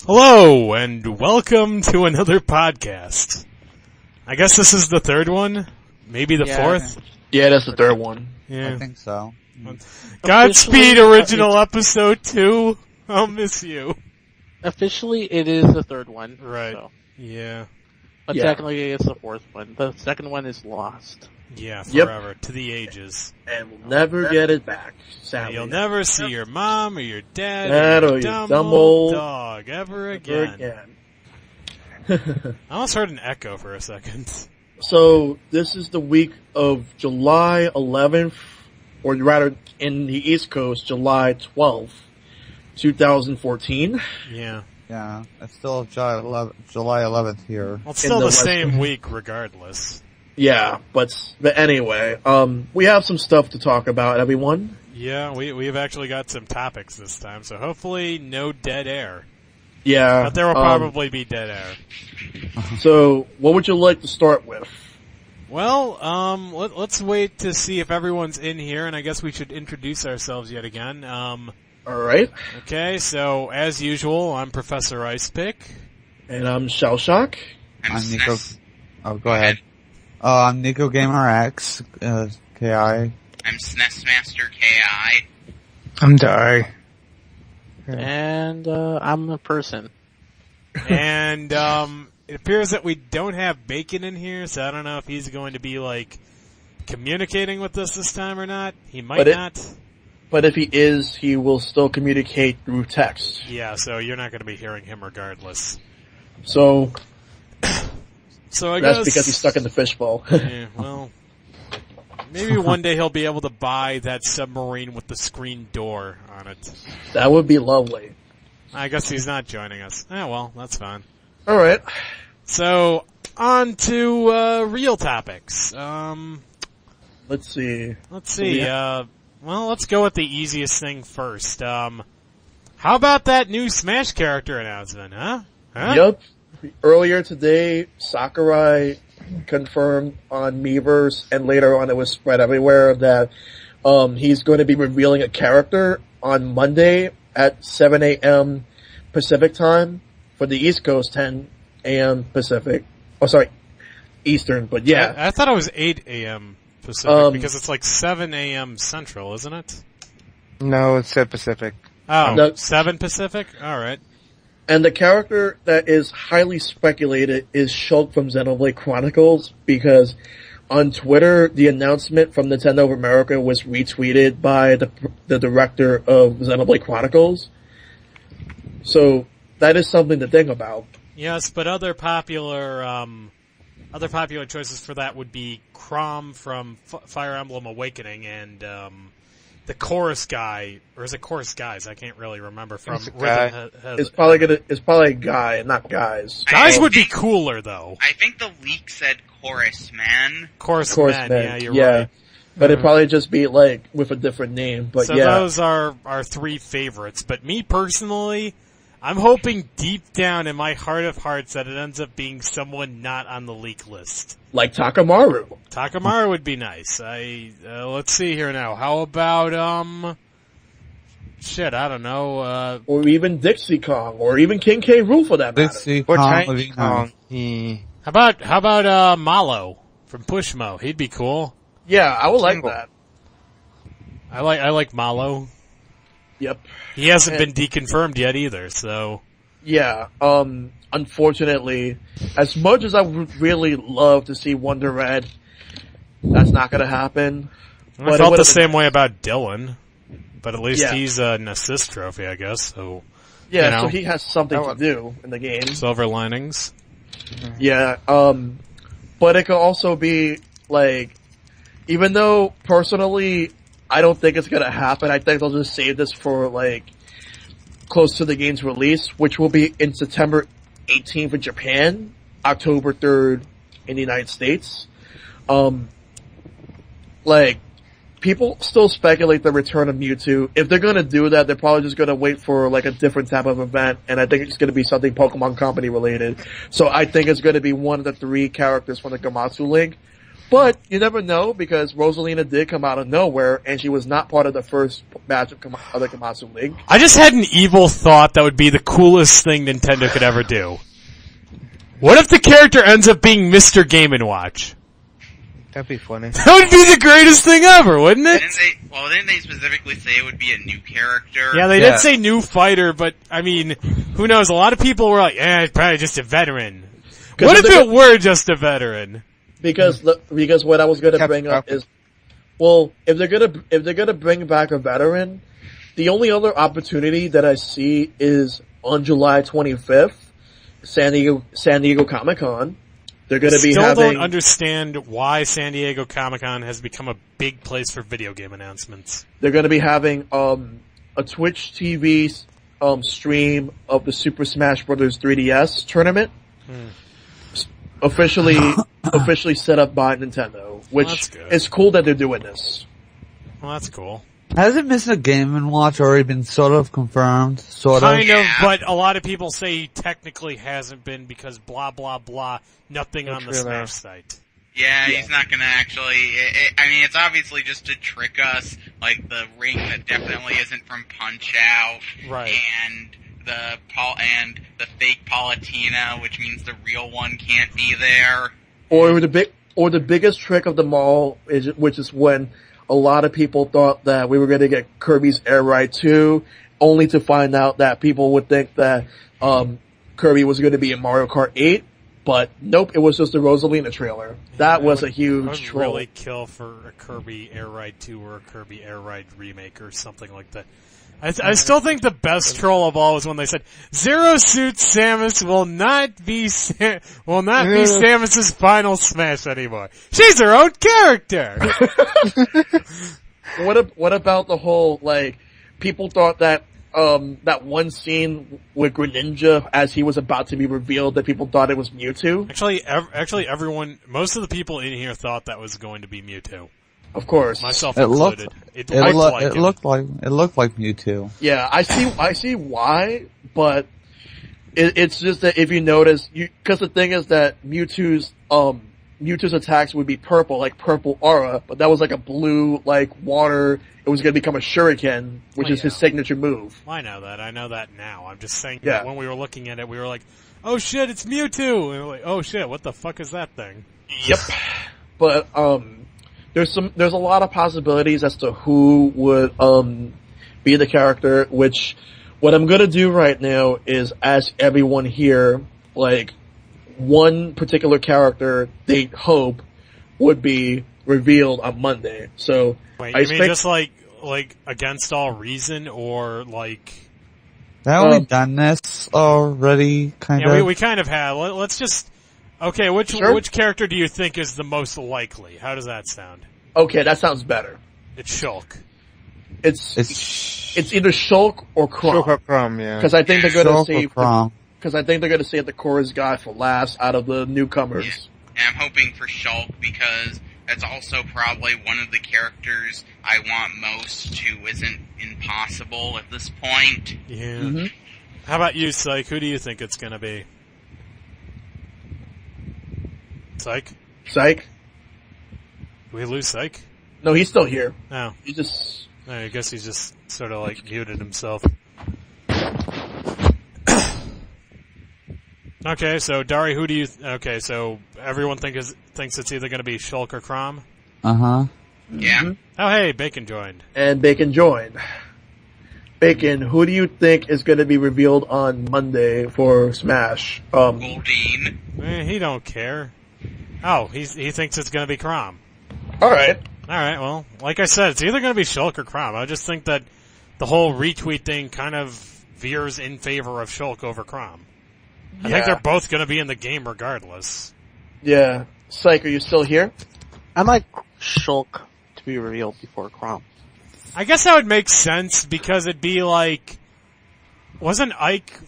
Hello, and welcome to another podcast. I guess this is the third one? Maybe the fourth? Yeah, that's the third one. Yeah. I think so. Godspeed, original episode 2. I'll miss you. Officially, it is the third one. Right. So. Yeah. But technically, it's the fourth one. The second one is lost. Yeah, forever. To the ages. And we'll never get it back. And you'll never see your mom or your dad or your your dumb old dog ever again. I almost heard an echo for a second. So, this is the week of July 11th, or rather, in the East Coast, July 12th, 2014. Yeah. Yeah, it's still July 11th here. Well, it's still the same week regardless. Yeah, but anyway, we have some stuff to talk about, everyone. Yeah, we've actually got some topics this time, so hopefully no dead air. Yeah. But there will probably be dead air. So, what would you like to start with? Well, let's wait to see if everyone's in here, and I guess we should introduce ourselves yet again. Alright. Okay, so, as usual, I'm Professor Icepick. And I'm Shellshock. I'm Nico. Oh, go ahead. I'm Nico Gamer X, KI. I'm SNES Master KI. I'm Dari. And, I'm a person. And, it appears that we don't have Bacon in here, so I don't know if he's going to be, like, communicating with us this time or not. He might not. But if he is, he will still communicate through text. Yeah, so you're not going to be hearing him regardless. So I that's guess because he's stuck in the fishbowl. Yeah, well, maybe one day he'll be able to buy that submarine with the screen door on it. That would be lovely. I guess he's not joining us. Oh, well, that's fine. Alright. So, on to, real topics. Let's see. Well, let's go with the easiest thing first. How about that new Smash character announcement, huh? Yep. Earlier today, Sakurai confirmed on Miiverse, and later on it was spread everywhere, that he's going to be revealing a character on Monday at 7 a.m. Pacific time, for the East Coast, 10 a.m. Pacific. Oh, sorry, Eastern, but yeah. I thought it was 8 a.m. Pacific, because it's like 7 a.m. Central, isn't it? No, it said Pacific. Oh, No. 7 Pacific? Alright. And the character that is highly speculated is Shulk from Xenoblade Chronicles, because on Twitter, the announcement from Nintendo of America was retweeted by the director of Xenoblade Chronicles. So, that is something to think about. Yes, but other popular choices for that would be Chrom from Fire Emblem Awakening and, the chorus guy, or is it chorus guys? I can't really remember from Rhythm. It's probably a guy, not guys. Guys would be cooler though. I think the leak said Chorus Man. Chorus man, yeah, you're right. But it'd probably just be like with a different name. But so yeah. those are our three favorites. But me personally, I'm hoping deep down in my heart of hearts that it ends up being someone not on the leak list. Like Takamaru. Takamaru would be nice. Let's see here now. How about, I don't know, or even Dixie Kong, or even King K. Rool for that matter. Dixie Or Kong Tiny would be Kong. nice. how about Malo from Pushmo? He'd be cool. Yeah, I would like that. I like Malo. Yep. He hasn't been deconfirmed yet either, so. Yeah, unfortunately, as much as I would really love to see Wonder Red, that's not gonna happen. I felt the same way about Dylan, but at least he's an assist trophy, I guess, so. Yeah, so he has something to do in the game. Silver linings. Yeah, but it could also be, like, even though, personally, I don't think it's gonna happen, I think they'll just save this for, like, close to the game's release, which will be in September 18th in Japan, October 3rd in the United States. Like, people still speculate the return of Mewtwo. If they're gonna do that, they're probably just gonna wait for, like, a different type of event, and I think it's gonna be something Pokemon Company related. So I think it's gonna be one of the 3 characters from the Gamatsu League, But you never know because Rosalina did come out of nowhere and she was not part of the first batch of the Komatsu League. I just had an evil thought that would be the coolest thing Nintendo could ever do. What if the character ends up being Mr. Game & Watch? That'd be funny. That would be the greatest thing ever, wouldn't it? Didn't they specifically say it would be a new character? Yeah, they did say new fighter, but, I mean, who knows? A lot of people were like, it's probably just a veteran. What if it were just a veteran? Because what I was gonna bring up is, well, if they're gonna bring back a veteran, the only other opportunity that I see is on July 25th, San Diego Comic-Con. They're gonna be Still having. don't understand why San Diego Comic-Con has become a big place for video game announcements. They're gonna be having a Twitch TV stream of the Super Smash Bros. 3DS tournament. Officially set up by Nintendo, which is cool that they're doing this. Well, that's cool. Hasn't Mr. Game & Watch already been sort of confirmed? Kind of, but a lot of people say he technically hasn't been because blah blah blah, nothing on the Smash site. Yeah, he's not gonna actually, I mean, it's obviously just to trick us, like the ring that definitely isn't from Punch-Out! Right. And the fake Palutena, which means the real one can't be there. Or the biggest trick of them all which is when a lot of people thought that we were going to get Kirby's Air Ride 2, only to find out that people would think that Kirby was going to be in Mario Kart 8, but nope, it was just the Rosalina trailer. That was a huge troll. I would really kill for a Kirby Air Ride 2 or a Kirby Air Ride remake or something like that. I still think the best troll of all was when they said Zero Suit Samus will not be Samus's final Smash anymore. She's her own character. What about the whole people thought that that one scene with Greninja as he was about to be revealed that people thought it was Mewtwo? Actually, everyone, most of the people in here thought that was going to be Mewtwo. Of course, myself included. It looked like Mewtwo. Yeah, I see why, but it's just that if you notice, because the thing is that Mewtwo's attacks would be purple, like purple aura, but that was like a blue, like water. It was going to become a shuriken, which is his signature move. I know that now. I'm just saying that when we were looking at it, we were like, "Oh shit, it's Mewtwo!" And we were like, "Oh shit, what the fuck is that thing?" Yep, but there's a lot of possibilities as to who would be the character, which what I'm gonna do right now is ask everyone here, one particular character they hope would be revealed on Monday. So wait, you mean just like against all reason, or Haven't we done this already, kind of? Yeah, we kind of have. Let's just... Okay, which character do you think is the most likely? How does that sound? Okay, that sounds better. It's Shulk. It's either Shulk or Chrom. Shulk or Chrom, yeah. Because I think they're going to save Chrom. Because I think they're going to save the chorus guy for last out of the newcomers. Yeah. And I'm hoping for Shulk because that's also probably one of the characters I want most who isn't impossible at this point. Yeah. Mm-hmm. How about you, Psych? Who do you think it's going to be? Psych? Psych? Did we lose Psych? No, he's still here. No. He just... I guess he's just sort of muted himself. Okay, so Dari, who do you... Okay, so everyone thinks it's either going to be Shulk or Chrom? Uh-huh. Yeah. Mm-hmm. Oh, hey, Bacon joined. And Bacon joined. Bacon, who do you think is going to be revealed on Monday for Smash? Goldeen. He don't care. Oh, he thinks it's going to be Chrom. Alright. Alright, well, like I said, it's either going to be Shulk or Chrom. I just think that the whole retweet thing kind of veers in favor of Shulk over Chrom. I think they're both going to be in the game regardless. Yeah. Psych, are you still here? I'd like Shulk to be revealed before Chrom. I guess that would make sense because it'd be wasn't Ike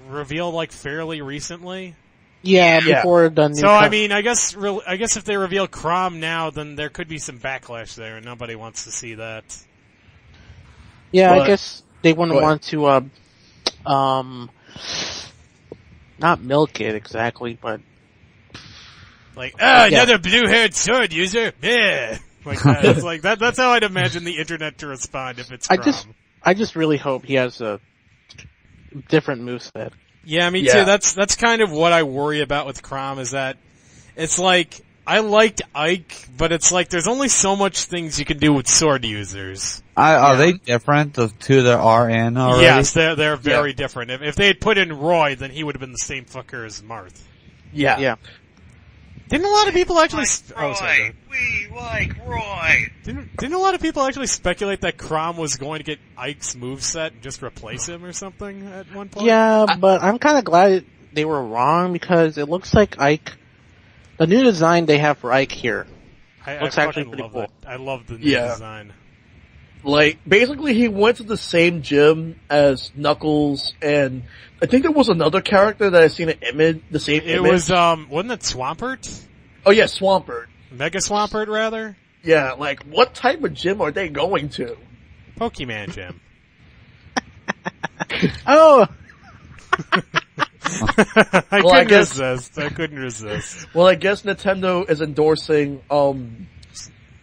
revealed fairly recently? Yeah, before the new. So I mean, I guess if they reveal Chrom now, then there could be some backlash there, and nobody wants to see that. Yeah, I guess they wouldn't want to, not milk it exactly, but Like, another blue-haired sword user. Yeah. Like that. It's like that's how I'd imagine the internet to respond if it's Crom. I just really hope he has a different moveset. Yeah, me too. That's kind of what I worry about with Crom is that it's like I liked Ike, but it's like there's only so much things you can do with sword users. Are they different, the two that are in already? Yes, they're very different. If they had put in Roy, then he would have been the same fucker as Marth. Yeah. Didn't a lot of people actually? Roy, we like Roy. Didn't a lot of people actually speculate that Crom was going to get Ike's moveset and just replace him or something at one point? Yeah, but I'm kind of glad they were wrong because it looks like Ike, the new design they have for Ike here, looks actually pretty cool. I love the new design. Like, basically he went to the same gym as Knuckles, and I think there was another character that I seen an image, the same image. It was, wasn't it Swampert? Oh yeah, Swampert. Mega Swampert, rather? Yeah, like, what type of gym are they going to? Pokemon Gym. Oh! I couldn't resist. Well, I guess Nintendo is endorsing,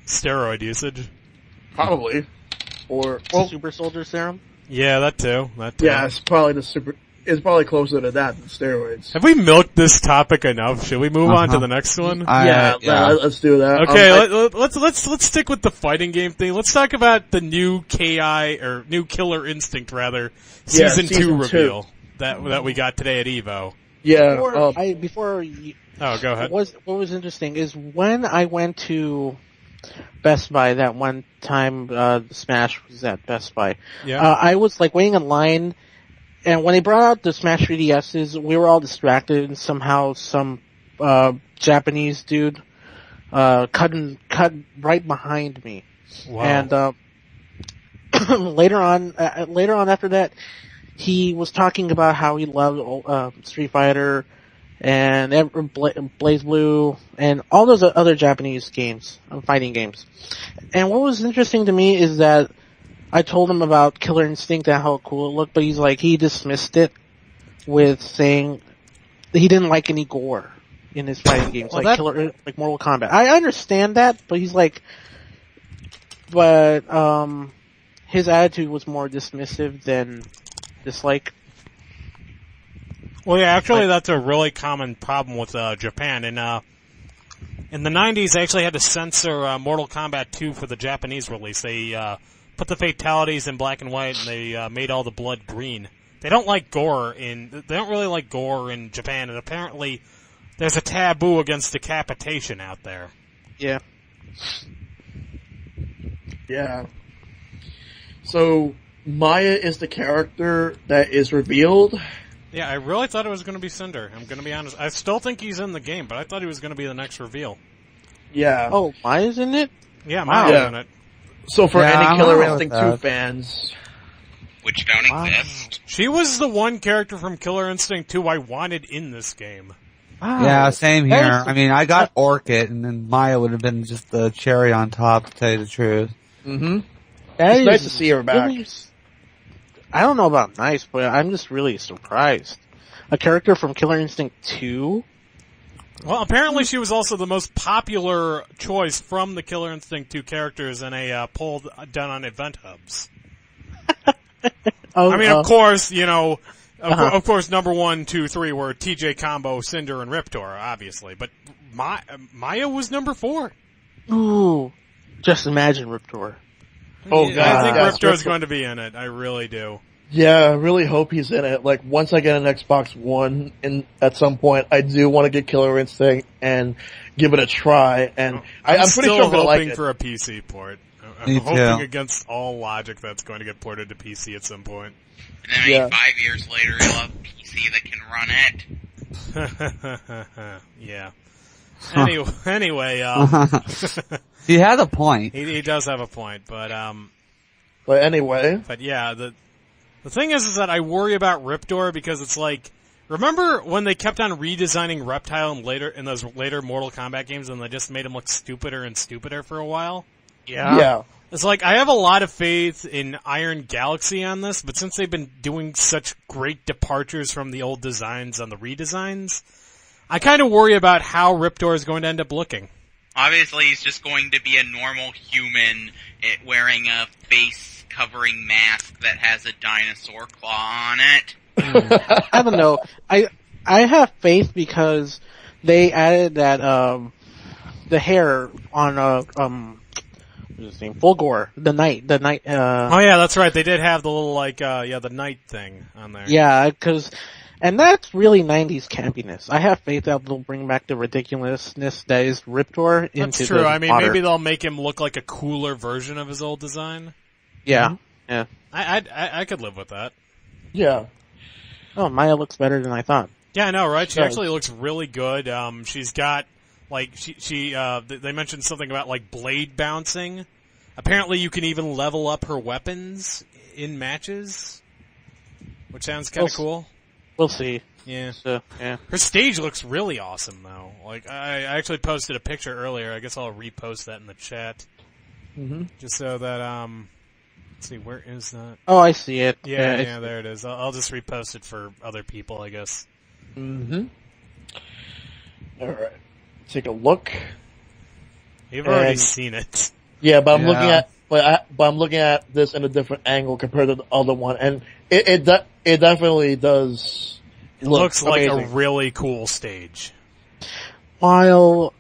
Steroid usage. probably. Or, Super Soldier Serum? Yeah, that too. yeah, it's probably it's probably closer to that than steroids. Have we milked this topic enough? Should we move on to the next one? Let's do that. Okay, let's stick with the fighting game thing. Let's talk about the new new Killer Instinct rather, season 2 reveal that we got today at Evo. Yeah. Go ahead. What was interesting is when I went to Best Buy that one time, Smash was at Best Buy. Yeah. I was like waiting in line, and when they brought out the Smash 3DSs, we were all distracted, and somehow some Japanese dude cut right behind me. Wow. And later on after that, he was talking about how he loved Street Fighter and Blaze Blue, and all those other Japanese games, fighting games. And what was interesting to me is that I told him about Killer Instinct and how cool it looked, but he dismissed it with saying he didn't like any gore in his fighting games, like Mortal Kombat. I understand that, but his attitude was more dismissive than dislike. Well, yeah, actually, that's a really common problem with Japan. In the 90s, they actually had to censor Mortal Kombat 2 for the Japanese release. They put the fatalities in black and white, and they made all the blood green. They don't like gore they don't really like gore in Japan, and apparently there's a taboo against decapitation out there. Yeah. Yeah. So Maya is the character that is revealed. Yeah, I really thought it was going to be Cinder. I'm going to be honest. I still think he's in the game, but I thought he was going to be the next reveal. Yeah. Oh, Maya's in it? Yeah, Maya's in it. So for any Killer Instinct 2 fans... Which don't exist. She was the one character from Killer Instinct 2 I wanted in this game. Wow. Yeah, same here. I mean, I got Orchid, and then Maya would have been just the cherry on top, to tell you the truth. Mm-hmm. It's nice to see her back. Really, I don't know about nice, but I'm just really surprised. A character from Killer Instinct 2? Well, apparently she was also the most popular choice from the Killer Instinct 2 characters in a poll done on Event Hubs. Of course, of course, number 1, 2, 3 were TJ Combo, Cinder, and Riptor, obviously. But Maya was number 4. Ooh. Just imagine Riptor. Oh, God. I think Riptor's going to be in it. I really do. Yeah, I really hope he's in it. Like, once I get an Xbox One at some point, I do want to get Killer Instinct and give it a try. And I'm pretty sure I'm going to like it. I'm still hoping for a PC port. Me I'm too. hoping against all logic that's going to get ported to PC at some point. And then 5 years later, you'll have a PC that can run it. Yeah. Anyway, he had a point. He does have a point, but anyway. But yeah, the thing is that I worry about Riptor because it's like, remember when they kept on redesigning Reptile in those later Mortal Kombat games and they just made him look stupider and stupider for a while? Yeah. It's like, I have a lot of faith in Iron Galaxy on this, but since they've been doing such great departures from the old designs on the redesigns, I kind of worry about how Riptor is going to end up looking. Obviously, he's just going to be a normal human wearing a face-covering mask that has a dinosaur claw on it. I don't know. I have faith because they added that the hair on what's his name? Fulgore, the knight. Oh yeah, that's right. They did have the little the knight thing on there. Yeah, and that's really 90s campiness. I have faith that they'll bring back the ridiculousness that is Riptor into That's true. I mean, modern. maybe they'll make him look like a cooler version of his old design. Yeah, yeah. I could live with that. Yeah. Oh, Maya looks better than I thought. Yeah, I know, right? She does. actually looks really good. She's got they mentioned something about blade bouncing. Apparently, you can even level up her weapons in matches, which sounds kind of cool. We'll see. Yeah. So, yeah. Her stage looks really awesome, though. I actually posted a picture earlier. I guess I'll repost that in the chat. Mm-hmm. Just so that, let's see, where is that? Oh, I see it. Yeah, there it is. I'll just repost it for other people, I guess. Mm-hmm. Alright. Take a look. You've already seen it. Yeah, but I'm looking at this in a different angle compared to the other one, and it definitely does It looks like amazing. a really cool stage. While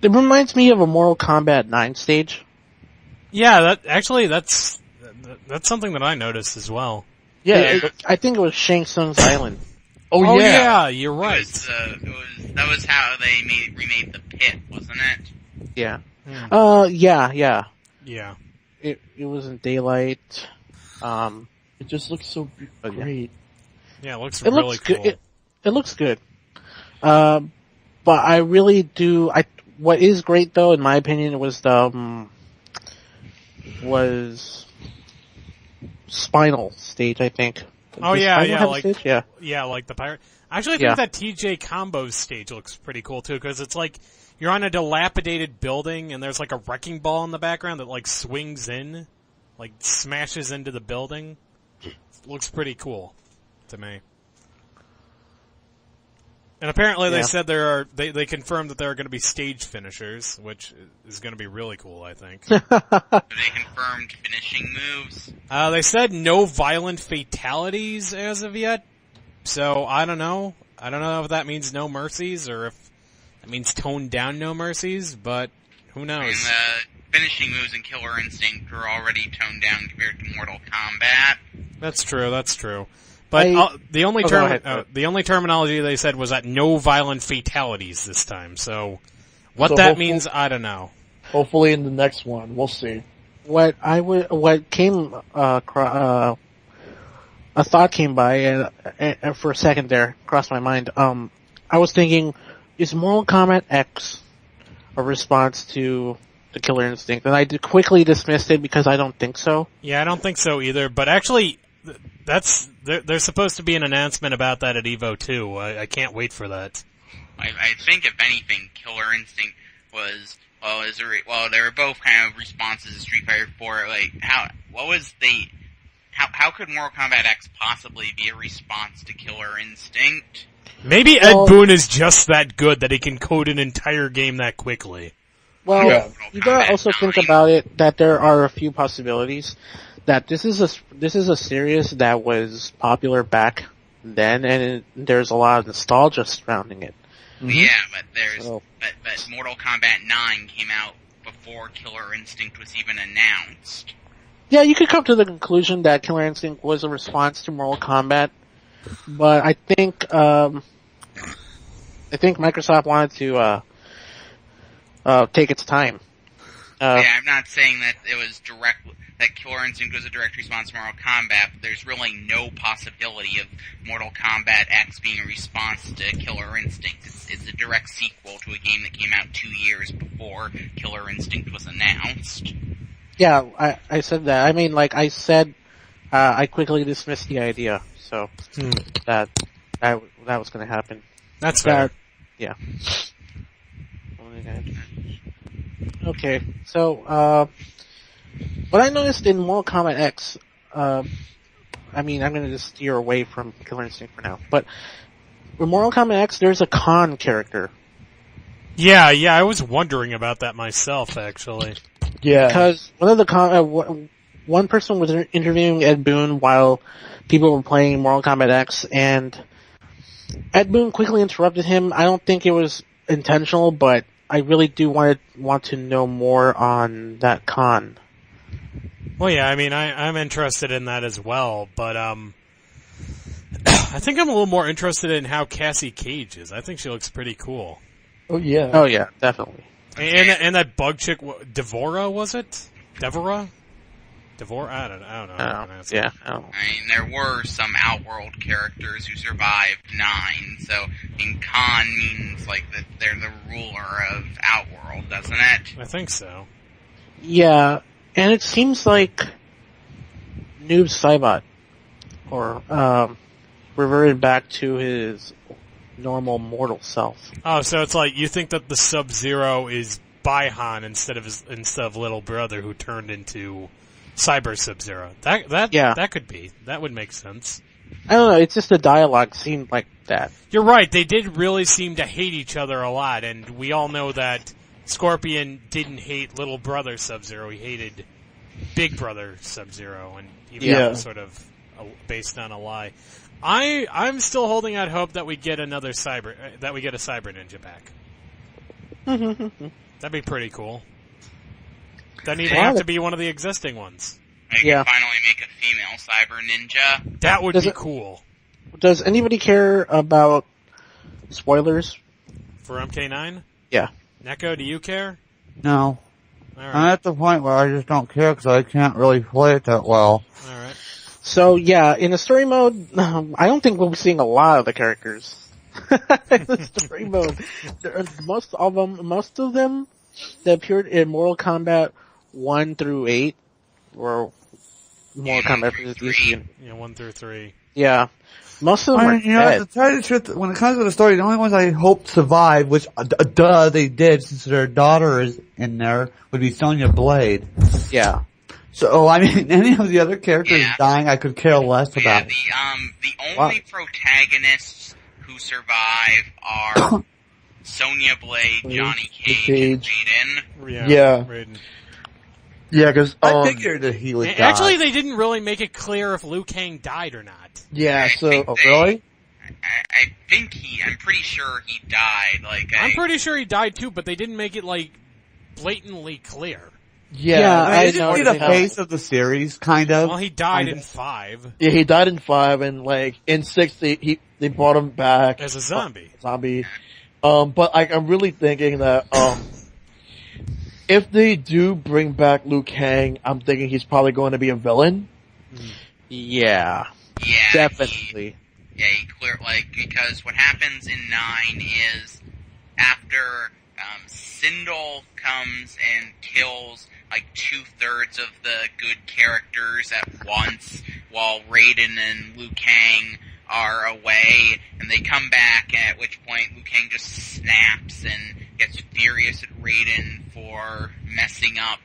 it reminds me of a Mortal Kombat 9 stage. Yeah, that's something that I noticed as well. Yeah. I think it was Shang Tsung's Island. Oh yeah. Yeah, you're right. That was how they remade the pit, wasn't it? Yeah. Hmm. Yeah. Yeah. It was in daylight. It just looks so great. Yeah, it looks It really looks cool. good. It looks good. But I really do. What is great though, in my opinion, was Spinal stage. I think. Oh Does yeah, Spinal yeah, have a like stage? Yeah. yeah, like the pirate. Actually, I think that TJ Combo stage looks pretty cool too, because it's like you're on a dilapidated building and there's like a wrecking ball in the background that swings in, smashes into the building. It looks pretty cool to me. And apparently they said they confirmed that there are going to be stage finishers, which is going to be really cool, I think. They confirmed finishing moves. They said no violent fatalities as of yet, so I don't know. I don't know if that means no mercies or if that means toned down no mercies, but who knows? I mean, the finishing moves in Killer Instinct were already toned down compared to Mortal Kombat. That's true. But the only terminology they said was that no violent fatalities this time. So what that means, I don't know. Hopefully in the next one, we'll see. What came a thought came by and for a second there crossed my mind. I was thinking, is Mortal Kombat X a response to the Killer Instinct? And I quickly dismissed it because I don't think so. Yeah, I don't think so either. But actually, there's supposed to be an announcement about that at EVO 2. I can't wait for that. I think if anything, Killer Instinct was they were both kind of responses to Street Fighter 4. How could Mortal Kombat X possibly be a response to Killer Instinct? Maybe Ed Boon is just that good that he can code an entire game that quickly. Well, you gotta also think about it that there are a few possibilities. That this is a series that was popular back then, and there's a lot of nostalgia surrounding it. Mm-hmm. Yeah, but Mortal Kombat 9 came out before Killer Instinct was even announced. Yeah, you could come to the conclusion that Killer Instinct was a response to Mortal Kombat, but I think Microsoft wanted to take its time. I'm not saying that it was that Killer Instinct was a direct response to Mortal Kombat, but there's really no possibility of Mortal Kombat X being a response to Killer Instinct. It's a direct sequel to a game that came out 2 years before Killer Instinct was announced. Yeah, I said that. I mean, like I said, I quickly dismissed the idea, so that was going to happen. That's fair. Yeah. Okay, so what I noticed in Mortal Kombat X, I mean, I'm going to just steer away from Killer Instinct for now, but with Mortal Kombat X, there's a Khan character. Yeah, I was wondering about that myself, actually. Yeah. Because one person was interviewing Ed Boon while people were playing Mortal Kombat X, and Ed Boon quickly interrupted him. I don't think it was intentional, but I really do want to know more on that Khan. Well, yeah, I mean, I'm interested in that as well, but I think I'm a little more interested in how Cassie Cage is. I think she looks pretty cool. Oh yeah. Oh yeah, definitely. And that bug chick, Devora, was it? Devora? I don't know. How to pronounce it. Yeah. I mean, there were some Outworld characters who survived 9, so, I mean, Khan means, like, that they're the ruler of Outworld, doesn't it? I think so. Yeah, and it seems like Noob Saibot, or, reverted back to his normal mortal self. Oh, so it's like, you think that the Sub-Zero is Baihan instead of little brother who turned into Cyber Sub-Zero. That could be. That would make sense. I don't know, it's just the dialogue seemed like that. You're right, they did really seem to hate each other a lot, and we all know that Scorpion didn't hate little brother Sub-Zero, he hated big brother Sub-Zero, and even that was sort of based on a lie. I'm still holding out hope that we get a Cyber Ninja back. That'd be pretty cool. Doesn't even have to be one of the existing ones. They can finally make a female Cyber Ninja. That would be cool. Does anybody care about spoilers? For MK9? Yeah. Neko, do you care? No. Alright. I'm at the point where I just don't care because I can't really play it that well. Alright. So yeah, in the story mode, I don't think we'll be seeing a lot of the characters. In the story mode, most of them that appeared in Mortal Kombat 1 through 8 or Mortal Kombat for the Yeah, 1 through 3. Yeah. Most of them are dead. To tell you the truth, when it comes to the story, the only ones I hope survive, which, they did, since their daughter is in there, would be Sonya Blade. Yeah. So, I mean, any of the other characters dying, I could care less about. The only protagonists who survive are Sonya Blade, Johnny Cage, and Raiden. Yeah. Raiden. Yeah, because I figured that he would die. Actually, they didn't really make it clear if Liu Kang died or not. Yeah, really? really? I'm pretty sure he died. I'm pretty sure he died too, but they didn't make it, blatantly clear. Yeah, I didn't see the face of the series, kind of. Well, he died in 5. Yeah, he died in 5, and in 6 they brought him back as a zombie. But I'm really thinking that if they do bring back Liu Kang, I'm thinking he's probably going to be a villain. Yeah. Yeah, definitely. He because what happens in 9 is after Sindel comes and kills 2/3 of the good characters at once, while Raiden and Liu Kang are away, and they come back, at which point Liu Kang just snaps and gets furious at Raiden for messing up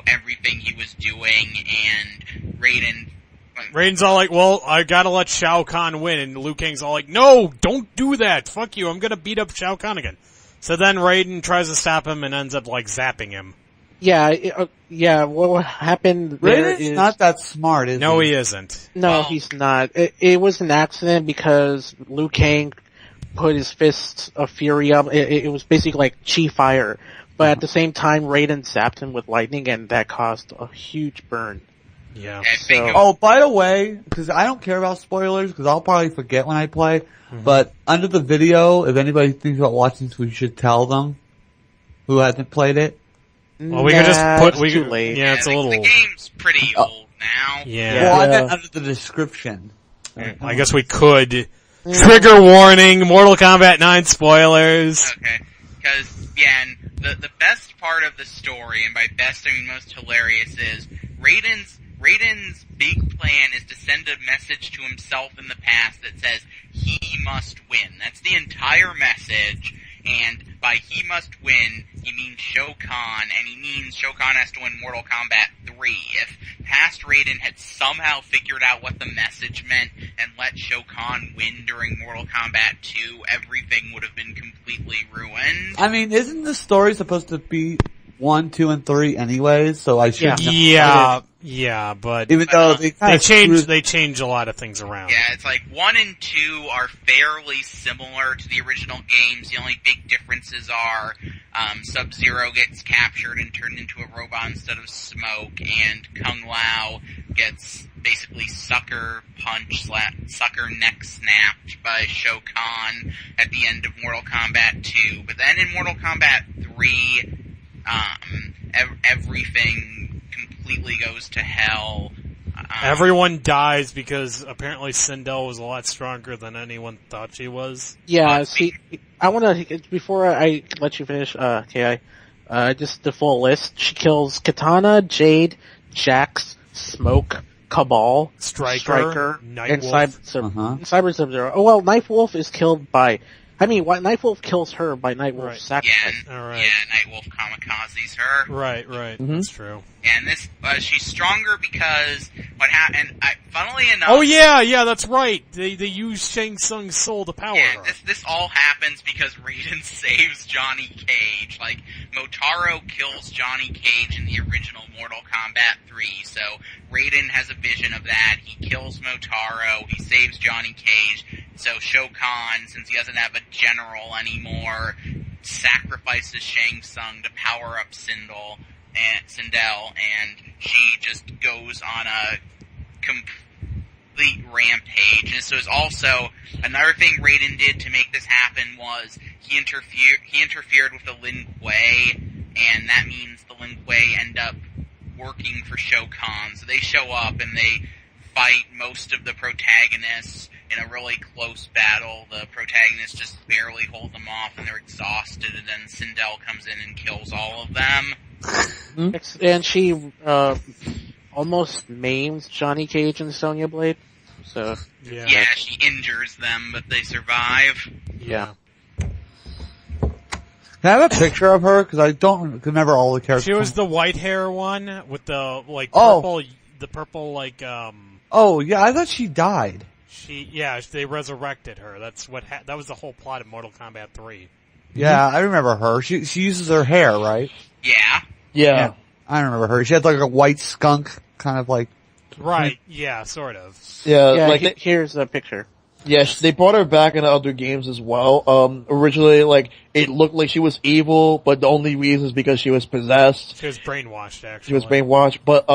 everything he was doing, and Raiden's all like, well, I gotta let Shao Kahn win, and Liu Kang's all like, no, don't do that, fuck you, I'm gonna beat up Shao Kahn again. So then Raiden tries to stop him and ends up, zapping him. Yeah, what happened there Raiden's not that smart, is he? No, he isn't. No, he's not. It was an accident because Liu Kang put his fists of fury up. It was basically like chi fire. But at the same time, Raiden zapped him with lightning, and that caused a huge burn. Yeah. Oh, by the way, because I don't care about spoilers, because I'll probably forget when I play, but under the video, if anybody thinks about watching this, we should tell them who hasn't played it. Well, we could just put... It's too late. Yeah, it's a little... The game's pretty old now. Yeah. Well, I meant under the description. I guess we could. Trigger warning, Mortal Kombat 9 spoilers. Okay. Because, and the best part of the story, and by best I mean most hilarious, is Raiden's big plan is to send a message to himself in the past that says, he must win. That's the entire message, and by he must win, he means Shao Kahn, and he means Shao Kahn has to win Mortal Kombat 3. If past Raiden had somehow figured out what the message meant, and let Shao Kahn win during Mortal Kombat 2, everything would have been completely ruined. I mean, isn't the story supposed to be 1, 2, and 3 anyways? So I should Yeah, but even though they change a lot of things around. Yeah, it's like 1 and 2 are fairly similar to the original games. The only big differences are Sub-Zero gets captured and turned into a robot instead of Smoke, and Kung Lao gets basically sucker neck snapped by Shao Kahn at the end of Mortal Kombat 2. But then in Mortal Kombat 3, everything completely goes to hell. Everyone dies because apparently Sindel was a lot stronger than anyone thought she was. Yeah, see, I want to, before I let you finish, Ki, just the full list. She kills Katana, Jade, Jax, Smoke, Cabal, Striker, and Cyber Sub-Zero. Oh well, Knife Wolf is killed by, Knife Wolf kills her by Night Wolf's sacrifice. Yeah, Night Wolf kamikazes her. Right, that's true. And this, she's stronger because what happened, funnily enough... Oh yeah, that's right. They use Shang Tsung's soul to power her. This all happens because Raiden saves Johnny Cage. Like, Motaro kills Johnny Cage in the original Mortal Kombat 3, so Raiden has a vision of that. He kills Motaro, he saves Johnny Cage, so Shao Kahn, since he doesn't have a general anymore, sacrifices Shang Tsung to power up Sindel, and she just goes on a complete rampage. And so is also another thing Raiden did to make this happen was he interfered with the Lin Kuei, and that means the Lin Kuei end up working for Shao Kahn. So they show up and they fight most of the protagonists in a really close battle. The protagonists just barely hold them off and they're exhausted, and then Sindel comes in and kills all of them. And she almost maims Johnny Cage and Sonya Blade. So yeah, she injures them, but they survive. Yeah. Can I have a picture of her? Because I don't remember all the characters. She was the white hair one with the purple Oh yeah, I thought she died. They resurrected her. That's that was the whole plot of Mortal Kombat 3. Yeah, I remember her. She uses her hair, right? Yeah. I remember her. She had like a white skunk, kind of like. Right. Yeah, sort of. Yeah. Here's a picture. Yes, they brought her back in other games as well. Originally, it looked like she was evil, but the only reason is because she was possessed. She was brainwashed, actually. She was brainwashed, but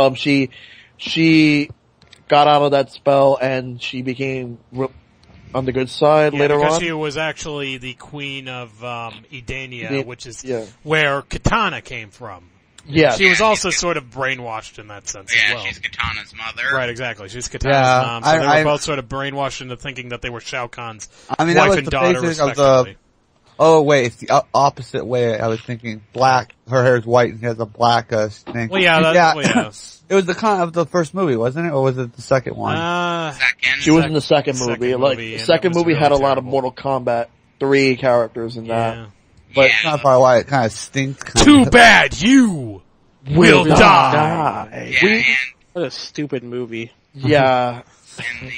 she got out of that spell and she became on the good side later on. Because she was actually the queen of Edenia, which is where Katana came from. Yeah. She was also sort of brainwashed in that sense as well. Yeah, she's Katana's mother. Right, exactly. She's Katana's mom, so they were both sort of brainwashed into thinking that they were Shao Kahn's wife and daughter, respectively. Oh wait, it's the opposite way. I was thinking black. Her hair is white and she has a black thing. Well, yeah. It was the kind of the first movie, wasn't it, or was it the second one? Second. She was in the second movie. The second movie had a lot of Mortal Kombat 3 characters in that. But it's not probably why it kind of stinks. Too bad you will die. Yeah, What a stupid movie. Yeah. And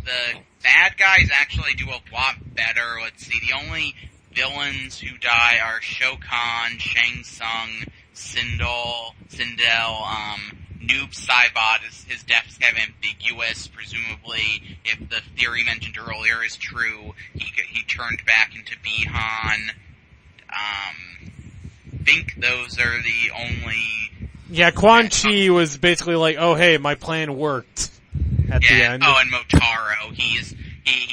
the bad guys actually do a lot better. Let's see, the only villains who die are Shao Kahn, Shang Tsung, Sindel, Noob Saibot. His death is kind of ambiguous. Presumably, if the theory mentioned earlier is true, he turned back into Bihan. I think those are the only... Yeah, Quan Chi was basically like, oh hey, my plan worked at the end. Oh, and Motaro, he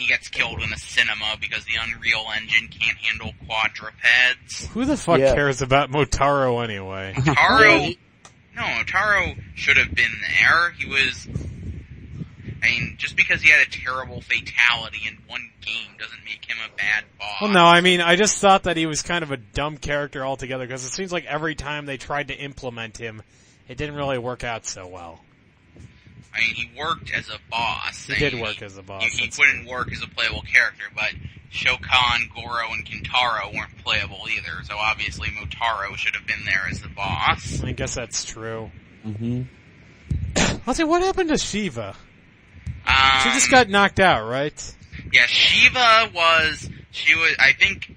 gets killed in a cinema because the Unreal Engine can't handle quadrupeds. Who the fuck cares about Motaro anyway? Motaro should have been there. He was... just because he had a terrible fatality in one game doesn't make him a bad boss. Well, no, I just thought that he was kind of a dumb character altogether, because it seems like every time they tried to implement him, it didn't really work out so well. He worked as a boss. He did work as a boss. He wouldn't work as a playable character, but Shao Kahn, Goro, and Kintaro weren't playable either, so obviously Motaro should have been there as the boss. I guess that's true. Mm-hmm. I'll say, what happened to Shiva? She just got knocked out, right? Yeah, Shiva was, I think,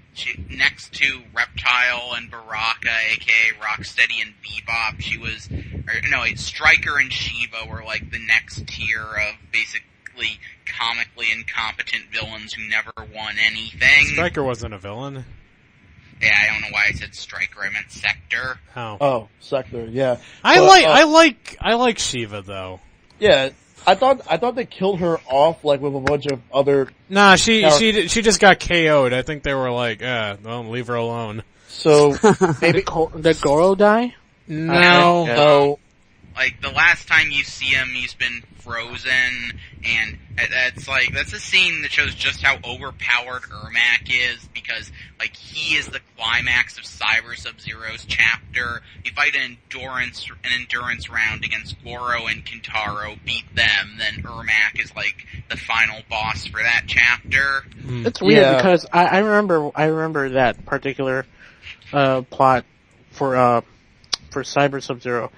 next to Reptile and Baraka, aka Rocksteady and Bebop, Striker and Shiva were like the next tier of basically comically incompetent villains who never won anything. Striker wasn't a villain. Yeah, I don't know why I said Striker, I meant Sector. Oh, Sector, yeah. I like Shiva though. Yeah, I thought they killed her off like with a bunch of other. Nah, she just got KO'd. I think they were like, well, leave her alone. So maybe Did Goro die? No. no. Like, the last time you see him, he's been frozen, and that's a scene that shows just how overpowered Ermac is, because, like, he is the climax of Cyber Sub-Zero's chapter. You fight an endurance round against Goro and Kintaro, beat them, then Ermac is, like, the final boss for that chapter. It's weird because I remember that particular, plot for Cyber Sub-Zero.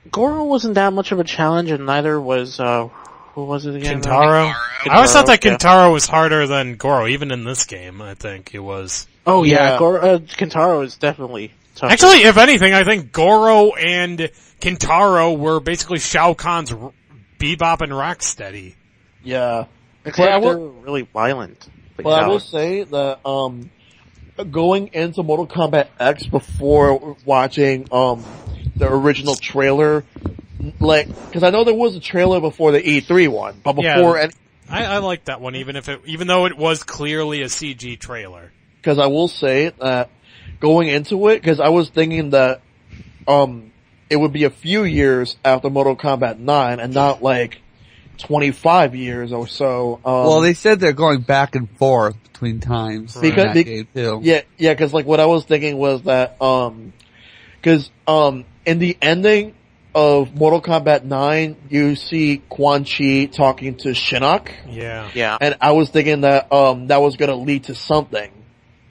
Goro wasn't that much of a challenge, and neither was, who was it again? Kintaro? I always thought that Kintaro was harder than Goro, even in this game, I think it was. Oh yeah, Kintaro is definitely tough. Actually, if anything, I think Goro and Kintaro were basically Shao Kahn's Bebop and Rocksteady. Yeah. Except they're really violent. Well, I will say that, going into Mortal Kombat X before watching the original trailer, like, because I know there was a trailer before the E3 one, but before I liked that one, even though it was clearly a CG trailer. Because I will say that going into it, because I was thinking that it would be a few years after Mortal Kombat 9 and not like 25 years or so. Well, they said they're going back and forth between times. Because, yeah, because like what I was thinking was that, because in the ending of Mortal Kombat 9, you see Quan Chi talking to Shinnok. Yeah. And I was thinking that that was going to lead to something.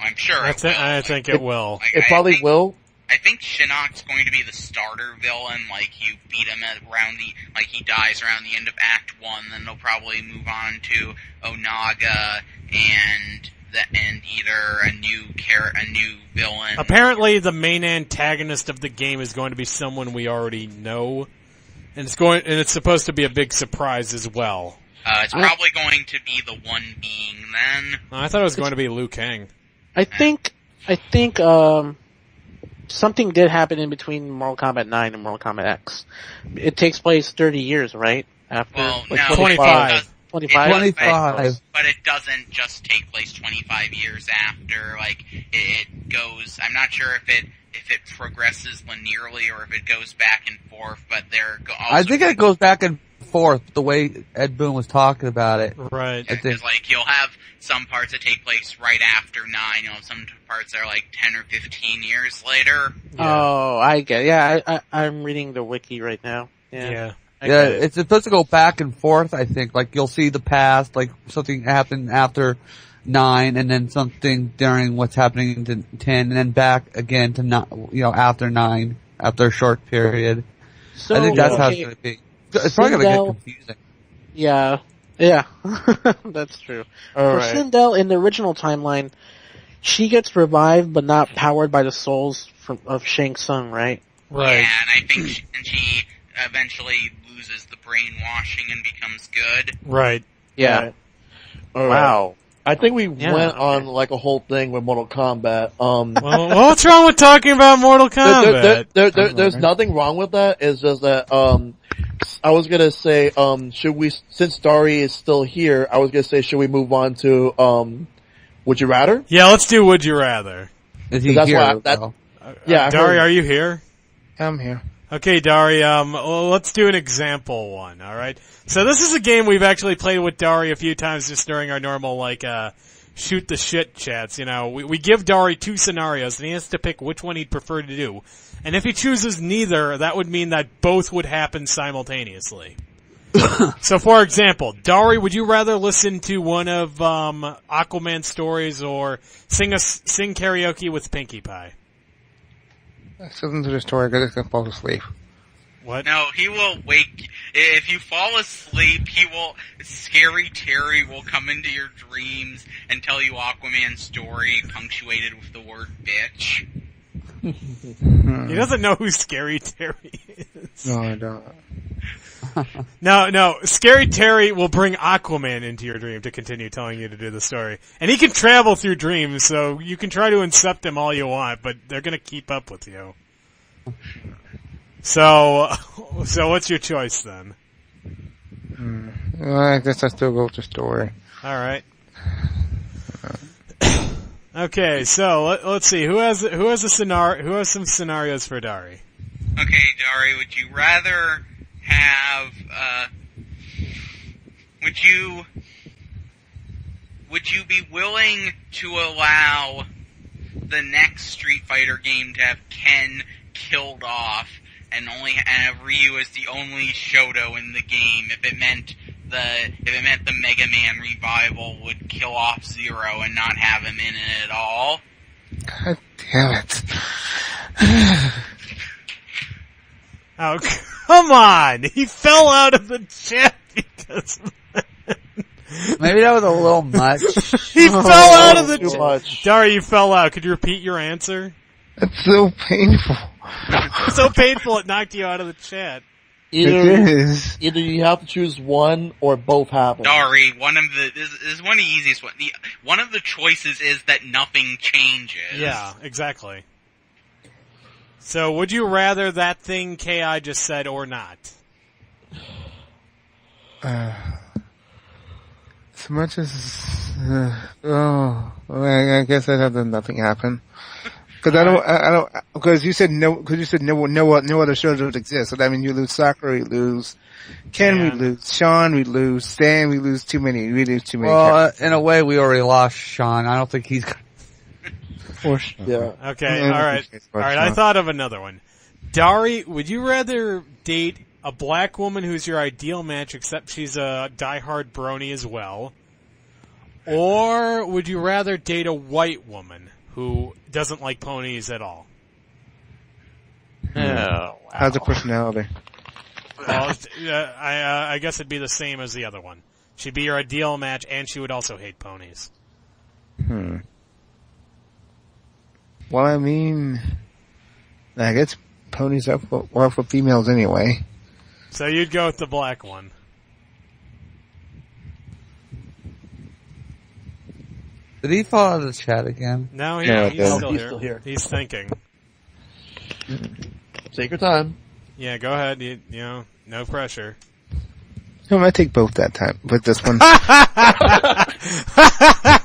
I'm sure I think it will. It probably will. I think Shinnok's going to be the starter villain, like you beat him like he dies around the end of Act 1, then they'll probably move on to Onaga and either a new villain. Apparently the main antagonist of the game is going to be someone we already know, and it's supposed to be a big surprise as well. It's probably going to be the One Being then. I thought it was going to be Liu Kang. I think, something did happen in between Mortal Kombat 9 and Mortal Kombat X. It takes place 30 years, right? After, well, like no, 25. 25? But it doesn't just take place 25 years after. Like, it goes, I'm not sure if it progresses linearly or if it goes back and forth, but I think it goes back and forth, the way Ed Boon was talking about it. Right. Because, like, you'll have some parts that take place right after 9, some parts that are like 10 or 15 years later. Yeah. Oh, I get it. Yeah, I'm reading the wiki right now. Yeah. It's supposed to go back and forth, I think. Like, you'll see the past, like, something happened after 9, and then something during what's happening to 10, and then back again to after 9, after a short period. So, I think that's how it's going to be. It's probably going to get confusing. Yeah, that's true. All For right. Sindel, in the original timeline, she gets revived but not powered by the souls of Shang Tsung, right? Right. Yeah, and I think she eventually loses the brainwashing and becomes good. Right. Yeah. Right. All right. Wow. I think we went on like a whole thing with Mortal Kombat. Well, what's wrong with talking about Mortal Kombat? There's nothing wrong with that. It's just that I was gonna say, should we, since Dari is still here, I was gonna say, should we move on to Would You Rather? Yeah, let's do Would You Rather. Is he That's here? why I Dari, heard- are you here? I'm here. Okay, Dari, let's do an example one, alright? So this is a game we've actually played with Dari a few times just during our normal, shoot the shit chats, We give Dari 2 scenarios, and he has to pick which one he'd prefer to do. And if he chooses neither, that would mean that both would happen simultaneously. So for example, Dari, would you rather listen to one of, Aquaman's stories or sing karaoke with Pinkie Pie? Let's listen to the story, I just gonna fall asleep. What? No, he will wake. If you fall asleep, Scary Terry will come into your dreams and tell you Aquaman's story punctuated with the word bitch. He doesn't know who Scary Terry is. No, I don't. No, Scary Terry will bring Aquaman into your dream to continue telling you to do the story. And he can travel through dreams, so you can try to incept him all you want, but they're gonna keep up with you. So what's your choice then? Well, I guess I still go with the story. Alright. Okay, so let's see, who has some scenarios for Dari? Okay, Dari, would you rather have, would you be willing to allow the next Street Fighter game to have Ken killed off and have Ryu as the only Shoto in the game if it meant the Mega Man revival would kill off Zero and not have him in it at all? God damn it. Oh, come on! He fell out of the chat because Maybe that was a little much. he fell out of the too chat. much. Dari, you fell out. Could you repeat your answer? It's so painful. It's so painful it knocked you out of the chat. It is. Either you have to choose one or both happen. Dari, this is one of the easiest ones. One of the choices is that nothing changes. Yeah, exactly. So, would you rather that thing K.I. just said or not? As much as, I guess I'd have to nothing happen. Cause because you said no other shows would exist. So that means you lose Sakura, you lose Ken, we lose Sean, we lose Stan, we lose too many. Well, in a way, we already lost Sean. I don't think he's. For sure. Yeah. Okay, alright. Alright, I thought of another one. Dari, would you rather date a black woman who's your ideal match except she's a diehard brony as well? Or would you rather date a white woman who doesn't like ponies at all? Oh, wow. How's the personality? Well, I guess it'd be the same as the other one. She'd be your ideal match and she would also hate ponies. Well, I mean, I guess ponies are for females anyway. So you'd go with the black one. Did he fall out of the chat again? No, No, he's no. still He's here. still here. He's thinking. Take your time. Yeah, go ahead. You know, no pressure. I might take both that time, but this one.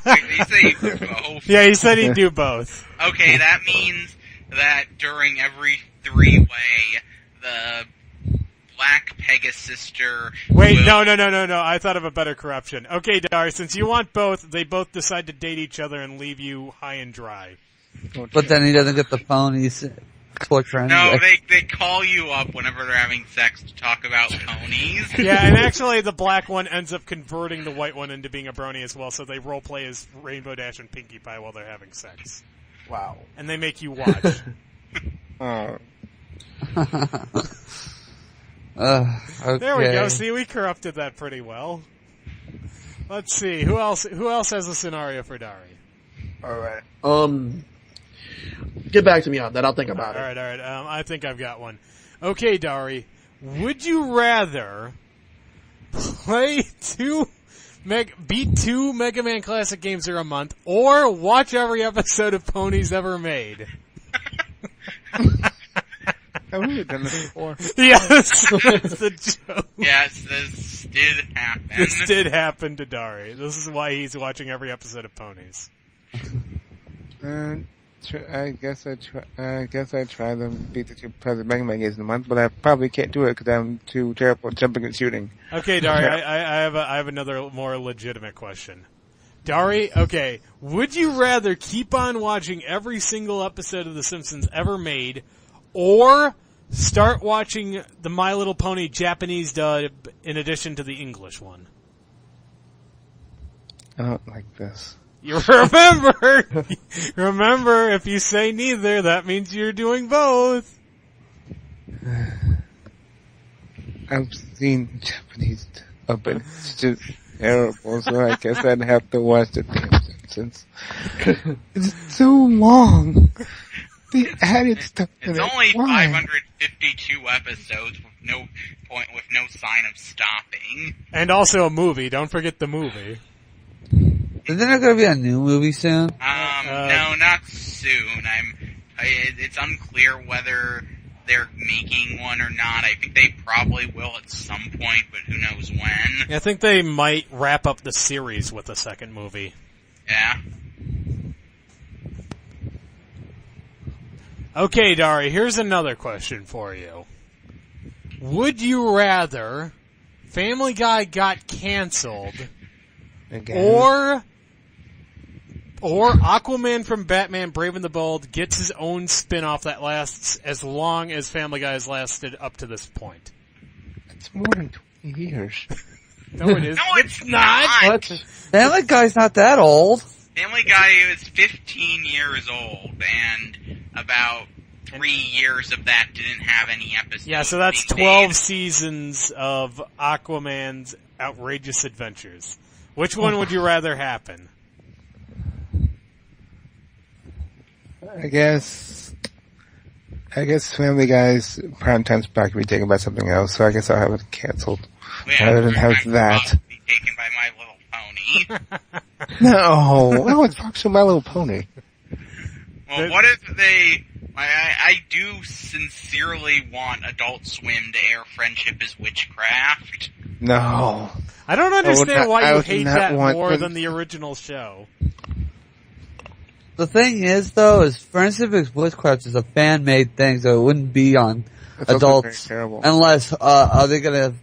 Wait, did he say you could both? Yeah, he said he'd do both. Okay, that means that during every three-way, the Black Pegasister... Wait, will... no. I thought of a better corruption. Okay, Dari, since you want both, they both decide to date each other and leave you high and dry. But then he doesn't get the ponies clicker anyway. No, they call you up whenever they're having sex to talk about ponies. Yeah, and actually the black one ends up converting the white one into being a brony as well, so they roleplay as Rainbow Dash and Pinkie Pie while they're having sex. Wow. And they make you watch. Oh. Okay. There we go. See, we corrupted that pretty well. Let's see. Who else has a scenario for Dari? Alright. Get back to me on that. I'll think about it. Alright. I think I've got one. Okay, Dari. Would you rather play beat two Mega Man Classic games in a month, or watch every episode of Ponies ever made? Have we done this before? Yes, that's the joke. Yes, this did happen. This did happen to Dari. This is why he's watching every episode of Ponies. I guess I try to beat the two present Mega Man games in a month, but I probably can't do it because I'm too terrible at jumping and shooting. Okay, Dari, I have another more legitimate question. Dari, okay, would you rather keep on watching every single episode of The Simpsons ever made, or start watching the My Little Pony Japanese dub in addition to the English one? I don't like this. You remember, if you say neither, that means you're doing both. I've seen Japanese dub, but it's just terrible, so I guess I'd have to watch the damn Simpsons. It's so long. They added stuff in It's it. only Why? 552 episodes with no sign of stopping. And also a movie. Don't forget the movie. Isn't there going to be a new movie soon? No, not soon. It's unclear whether they're making one or not. I think they probably will at some point, but who knows when. I think they might wrap up the series with a second movie. Yeah. Okay, Dari, here's another question for you. Would you rather Family Guy got canceled Again. or Aquaman from Batman Brave and the Bold gets his own spin-off that lasts as long as Family Guy has lasted up to this point? It's more than 20 years. No, it is. No, it's not. What? Family Guy's not that old. Family Guy is 15 years old, and about 3 years of that didn't have any episodes. Yeah, so that's being 12 made. seasons of Aquaman's outrageous adventures. Which one would you rather happen? I guess Family Guy's primetime spot could be taken by something else, so I guess I'll have it canceled. Yeah, Rather than have I'm that. probably taken by My Little Pony. No, it's Fox and My Little Pony. Well, what if they... I do sincerely want Adult Swim to air Friendship is Witchcraft. No. I don't understand not- why I you would hate not that want more them- than the original show. The thing is, though, is Friendship Witchcraft is a fan-made thing, so it wouldn't be on It's also adults very terrible. unless are they gonna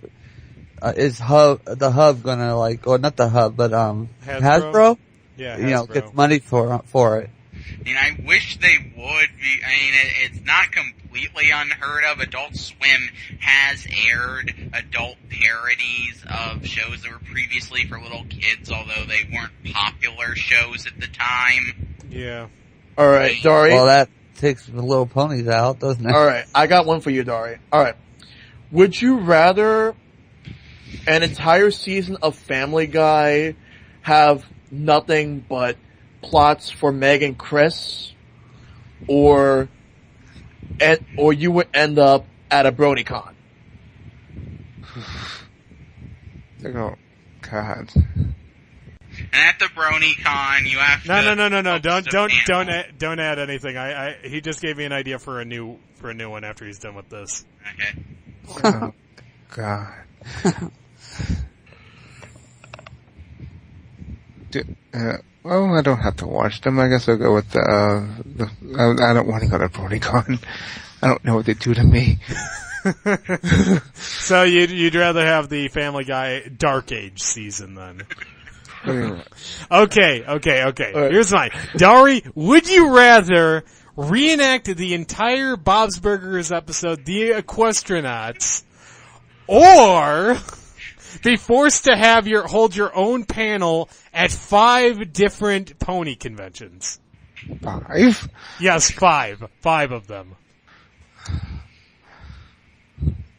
is the hub gonna like, or not the hub, but Hasbro, Yeah, you know, Hasbro. gets money for it. I mean, I wish they would be. I mean, it's not completely unheard of. Adult Swim has aired adult parodies of shows that were previously for little kids, although they weren't popular shows at the time. Yeah. Alright, Dari. Well, that takes the little ponies out, doesn't it? Alright, I got one for you, Dari. Alright. Would you rather an entire season of Family Guy have nothing but plots for Meg and Chris, or you would end up at a BronyCon? Oh, God. And at the BronyCon, you have to... No. focus on panel. Don't add anything. He just gave me an idea for a new one after he's done with this. Okay. Oh, God. Well, I don't have to watch them. I guess I'll go with I don't want to go to BronyCon. I don't know what they do to me. So you'd rather have the Family Guy Dark Age season then? Pretty much. Okay. right. Here's mine. Dari, would you rather reenact the entire Bob's Burgers episode, The Equestronauts, or be forced to hold your own panel at 5 different pony conventions? 5? Yes, 5. 5 of them.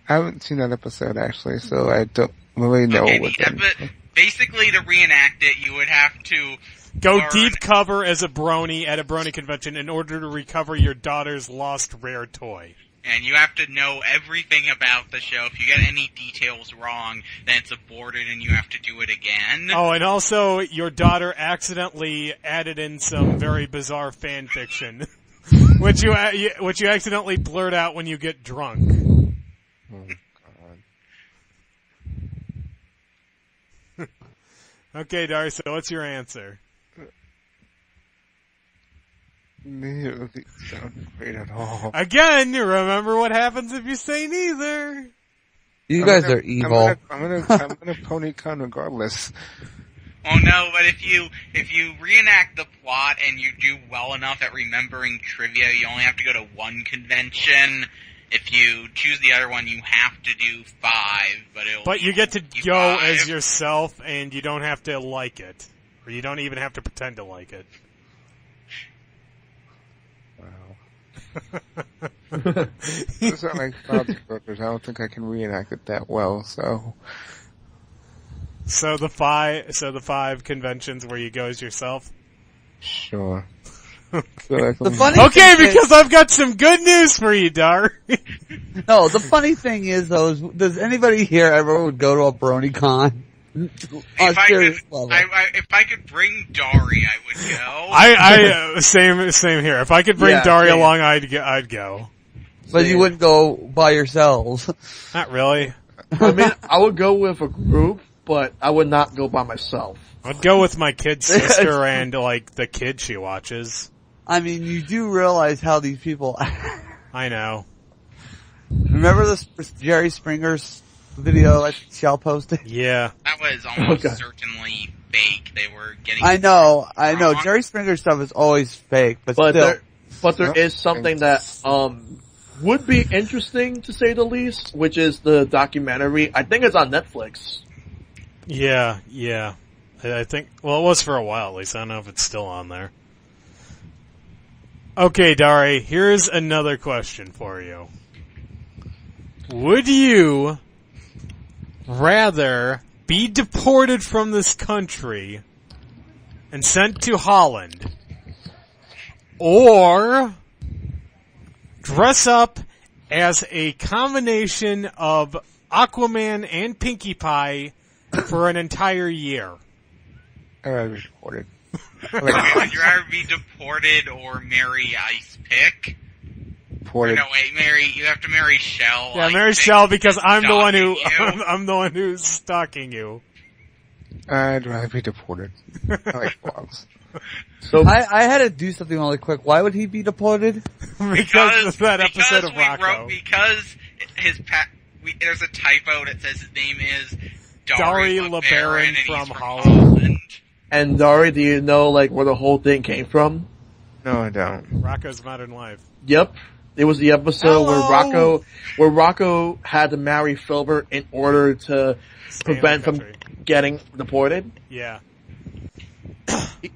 I haven't seen that episode actually, so I don't really know Okay, what basically to reenact it, you would have to Go learn- deep cover as a brony at a brony convention in order to recover your daughter's lost rare toy. And you have to know everything about the show. If you get any details wrong, then it's aborted and you have to do it again. Oh, and also your daughter accidentally added in some very bizarre fan fiction, which you accidentally blurt out when you get drunk. Oh, God. Okay, Dari, so what's your answer? Neither of these sound great at all. Again, remember what happens if you say neither. You guys are evil. I'm gonna PonyCon regardless. Oh no, but if you reenact the plot and you do well enough at remembering trivia, you only have to go to 1 convention. If you choose the other one, you have to do 5, But you get to be go 5. as yourself, and you don't have to like it. Or you don't even have to pretend to like it. Wow. Those are like Bob's Burgers. I don't think I can reenact it that well, so. So the five conventions where you go as yourself? Sure. The funny Okay, thing because I've got some good news for you, Dari. No, the funny thing is though, does anybody here ever would go to a BronyCon? If I could bring Dari, I would go. I same here. If I could bring Dari same. along, I'd go. But you wouldn't go by yourselves. Not really. I mean, I would go with a group, but I would not go by myself. I'd go with my kid sister and like the kid she watches. I mean, you do realize how these people. I know. Remember this Jerry Springer's video that Shell posted? Yeah. That was almost certainly fake. They were getting. I know. wrong. Jerry Springer stuff is always fake, but still. there is something that would be interesting to say the least, which is the documentary. I think it's on Netflix. Yeah. I think, well, it was for a while at least. I don't know if it's still on there. Okay, Dari, here's another question for you. Would you rather be deported from this country and sent to Holland, or dress up as a combination of Aquaman and Pinkie Pie for an entire year? I'd rather be deported. Would you rather be deported or marry Ice Pick? Deported. No, wait, you have to marry Shell. Yeah, Ice marry Pick Shell because I'm the one who stalking you. I'm the one who's stalking you. I'd rather be deported. I like dogs. So I had to do something really quick. Why would he be deported? because of that episode of Rocco. Because there's a typo that says his name is Dari LeBaron LeBaron and he's from from Holland. And Dari, do you know like where the whole thing came from? No, I don't. Rocco's Modern Life. Yep. It was the episode Hello. where Rocco had to marry Filbert in order to Stay in prevent the from country. getting deported. Yeah.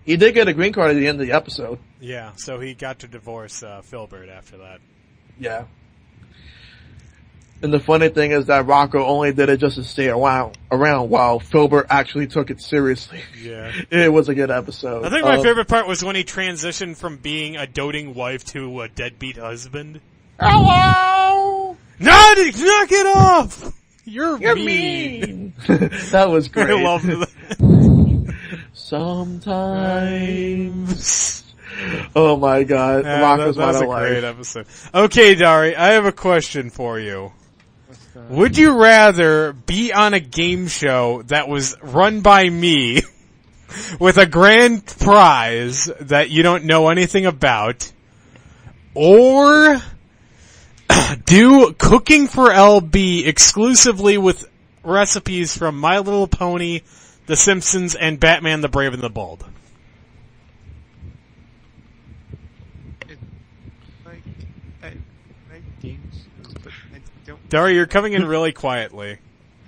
He did get a green card at the end of the episode. Yeah, so he got to divorce Filbert after that. Yeah. And the funny thing is that Rocco only did it just to stay around while Filbert actually took it seriously. Yeah. It was a good episode. I think my favorite part was when he transitioned from being a doting wife to a deadbeat husband. Hello! Knock it off! You're mean. That was great. I loved that. Sometimes. Oh my god. Yeah, Rocco's that was a Modern Life. great episode. Okay, Dari, I have a question for you. Would you rather be on a game show that was run by me with a grand prize that you don't know anything about, or do Cooking for LB exclusively with recipes from My Little Pony, The Simpsons, and Batman the Brave and the Bold? Dari, you're coming in really quietly.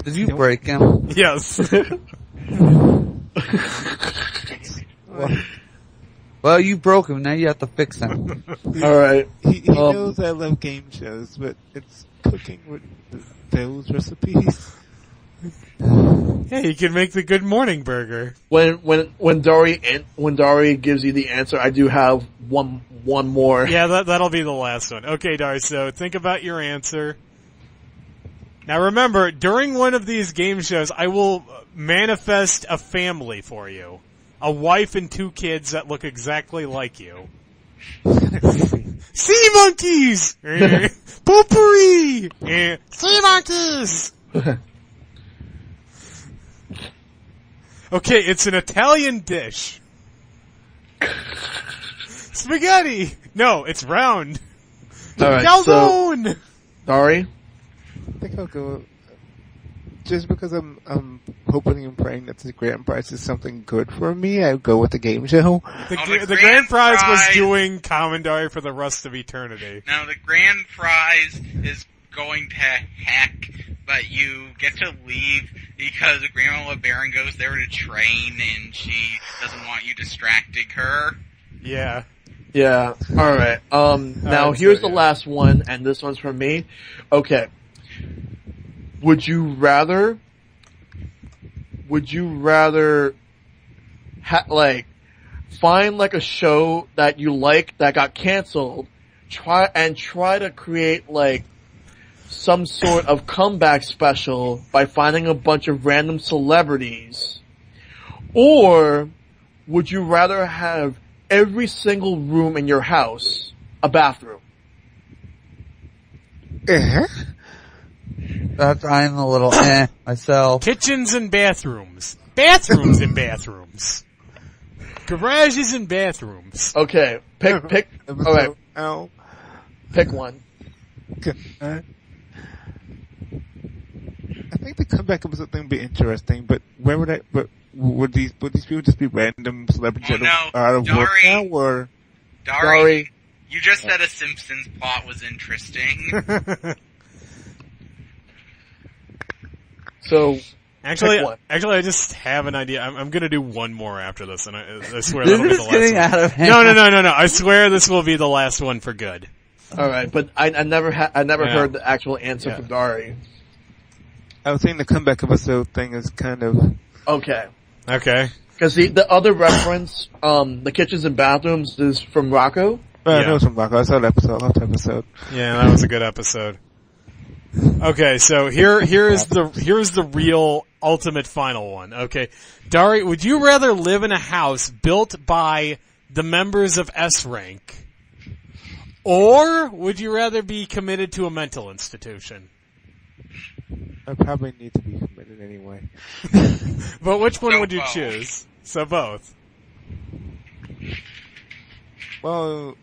Did you break him? Yes. Well, you broke him. Now you have to fix him. Alright. He knows I love game shows, but it's cooking with those recipes. Yeah, you can make the Good Morning Burger. When Dari gives you the answer, I do have one more. Yeah, that'll be the last one. Okay, Dari, so think about your answer. Now remember, during one of these game shows, I will manifest a family for you. A wife and 2 kids that look exactly like you. Sea monkeys! Potpourri! Sea monkeys! Okay, it's an Italian dish. Spaghetti! No, it's round. Alright, Calzone! Dari? I think I'll go. Just because I'm hoping and praying that the grand prize is something good for me, I'll go with the game show. The grand prize was doing commentary for the rest of eternity. Now the grand prize is going to heck, but you get to leave because Grandma LeBaron goes there to train and she doesn't want you distracting her. Yeah. Yeah. All right. Now here's the last one, and this one's from me. Okay. Would you rather find like a show that you like that got canceled, try to create like some sort of comeback special by finding a bunch of random celebrities, or would you rather have every single room in your house a bathroom? That I'm a little myself. Kitchens and bathrooms. Bathrooms and bathrooms. Garages and bathrooms. Okay, pick. Okay, Ow. pick one. I think the comeback episode thing would be interesting, but where would I? But would these people just be random celebrities out of work now, or? Dari. You just said a Simpsons plot was interesting. So, Actually, pick one. I just have an idea. I'm gonna do one more after this, and I swear This that'll be the is getting last out of hand. one. No. I swear this will be the last one for good. All right, but I never heard the actual answer from Dari. I was saying the comeback episode thing is kind of. Okay. Okay. Because the other reference, the kitchens and bathrooms, is from Rocco. I know some Rocco. I saw the episode. I loved the episode. Yeah, that was a good episode. Okay, so here's the real ultimate final one. Okay, Dari, would you rather live in a house built by the members of S rank, or would you rather be committed to a mental institution? I probably need to be committed anyway. But which one So would you both. choose? So both. Well,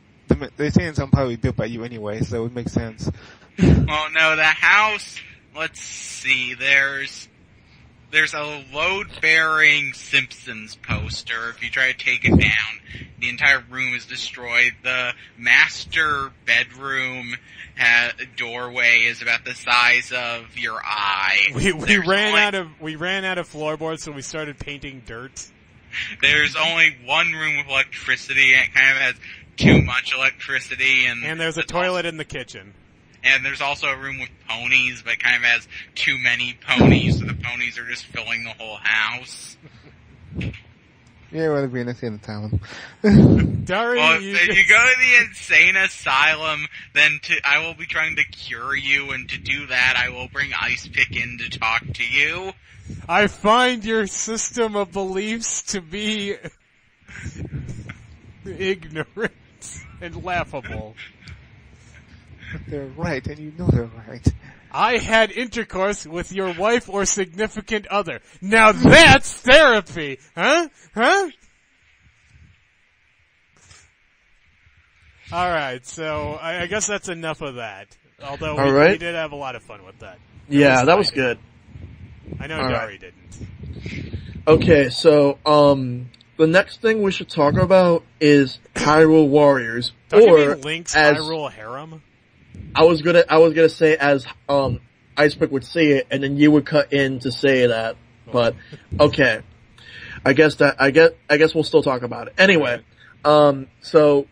they say it's probably built by you anyway, so it would make sense. Well, no, the house, let's see, there's a load-bearing Simpsons poster. If you try to take it down, the entire room is destroyed. The master bedroom doorway is about the size of your eye. We ran out of floorboards, so we started painting dirt. There's only one room with electricity, and it kind of has too much electricity, And there's a toilet in the kitchen. And there's also a room with ponies, but it kind of has too many ponies, so the ponies are just filling the whole house. Yeah, well, it'd be an insane town. Dari, Well, if you go to the insane asylum, then I will be trying to cure you, and to do that, I will bring Ice Pick in to talk to you. I find your system of beliefs to be ignorant and laughable. But they're right, and you know they're right. I had intercourse with your wife or significant other. Now that's therapy! Huh? Alright, so I guess that's enough of that. Although we did have a lot of fun with that. Yeah, that was good. I know All Dari right. didn't. Okay, so the next thing we should talk about is Hyrule Warriors, Don't you or mean Link's as Hyrule Harem? I was gonna say as Icepick would say it, and then you would cut in to say that. But okay, I guess we'll still talk about it anyway. So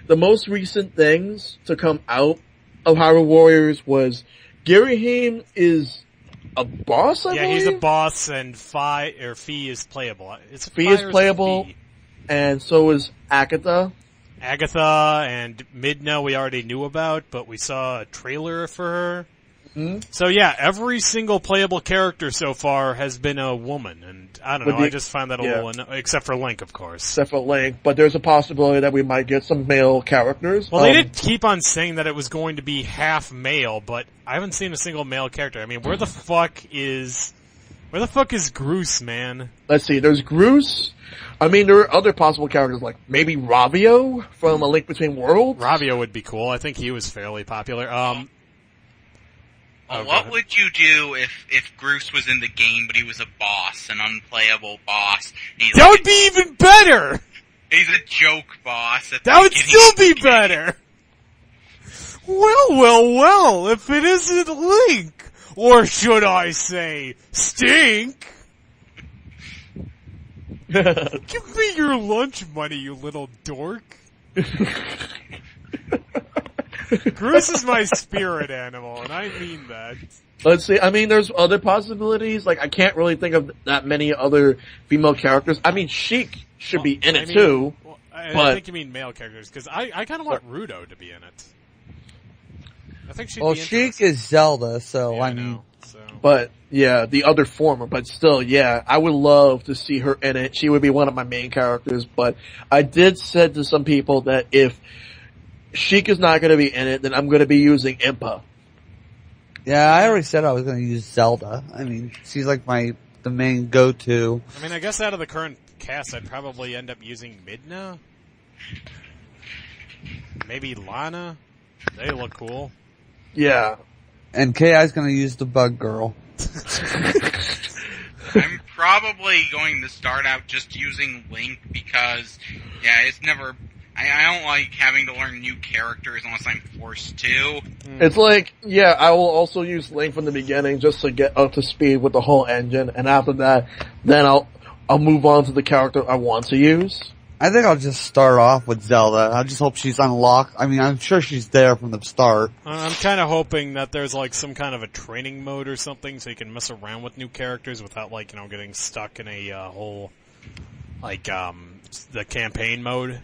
the most recent things to come out of Hyrule Warriors was Girahim is a boss. I believe? He's a boss, and Fi is playable. Fi is playable, and so is Agatha. Agatha and Midna we already knew about, but we saw a trailer for her. Mm-hmm. So yeah, every single playable character so far has been a woman, and I don't know, I just find that a little except for Link, of course. Except for Link, but there's a possibility that we might get some male characters. Well, they did keep on saying that it was going to be half male, but I haven't seen a single male character. I mean, where the fuck is Groose, man? Let's see, there's Groose. I mean, there are other possible characters like maybe Ravio from A Link Between Worlds. Ravio would be cool. I think he was fairly popular. What would you do if Groose was in the game, but he was a boss, an unplayable boss? That would be even better! He's a joke boss. That would still be better! Well, if it isn't Link, or should I say, Stink? Give me your lunch money, you little dork. Groose is my spirit animal, and I mean that. Let's see. I mean, there's other possibilities. Like, I can't really think of that many other female characters. I mean, Sheik should be in it too. Well, I think you mean male characters, because I kind of want Rudo to be in it. I think she'd be Sheik is Zelda, so yeah, I mean. So. But, yeah, the other former. But still, yeah, I would love to see her in it. She would be one of my main characters. But I did said to some people that if Sheik is not going to be in it, then I'm going to be using Impa. Yeah, I already said I was going to use Zelda. I mean, she's like the main go-to. I mean, I guess out of the current cast, I'd probably end up using Midna. Maybe Lana. They look cool. Yeah. And KI's going to use the Bug Girl. I'm probably going to start out just using Link because, yeah, it's never... I don't like having to learn new characters unless I'm forced to. It's like, yeah, I will also use Link from the beginning just to get up to speed with the whole engine, and after that, then I'll move on to the character I want to use. I think I'll just start off with Zelda. I just hope she's unlocked. I mean, I'm sure she's there from the start. I'm kind of hoping that there's like some kind of a training mode or something so you can mess around with new characters without like, getting stuck in a whole, like, the campaign mode.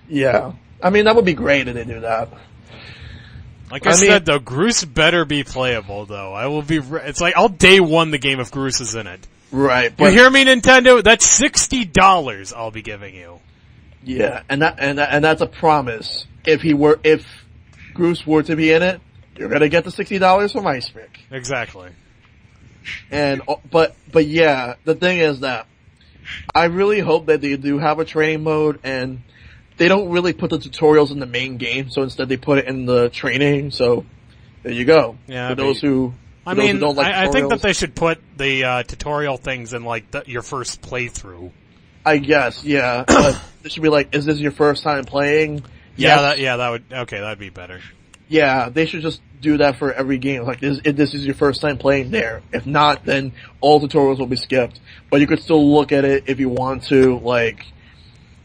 Yeah. I mean, that would be great if they do that. Like I said, though, Groose better be playable, though. I will be... It's like, I'll day one the game if Groose is in it. Right. You hear me, Nintendo? That's $60 I'll be giving you. Yeah, and that's a promise. If Groose were to be in it, you're gonna get the $60 from Ice Rick. Exactly. And, but yeah, the thing is that I really hope that they do have a training mode, and they don't really put the tutorials in the main game, so instead they put it in the training, so there you go. Yeah, for those who don't like I think that they should put the tutorial things in, like, your first playthrough. I guess, yeah. It should be like, is this your first time playing? Yes. That'd be better. Yeah, they should just do that for every game. Like, if this is your first time playing there. If not, then all tutorials will be skipped. But you could still look at it if you want to, like,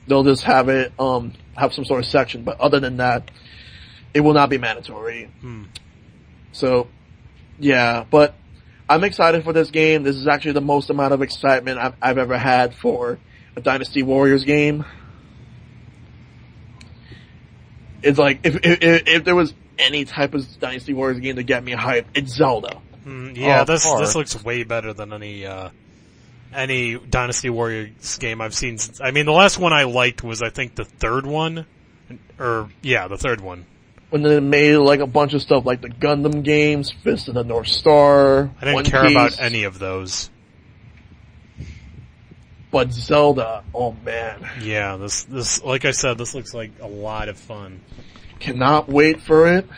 they'll just have it, have some sort of section. But other than that, it will not be mandatory. So, yeah, but I'm excited for this game. This is actually the most amount of excitement I've ever had for a Dynasty Warriors game. It's like, if there was any type of Dynasty Warriors game to get me hyped, it's Zelda. This looks way better than any Dynasty Warriors game I've seen since, I mean, the last one I liked was, I think, the third one. The third one. When they made, like, a bunch of stuff, like the Gundam games, Fist of the North Star, I didn't care about any of those. But Zelda, oh man. Yeah, this, like I said, this looks like a lot of fun. Cannot wait for it.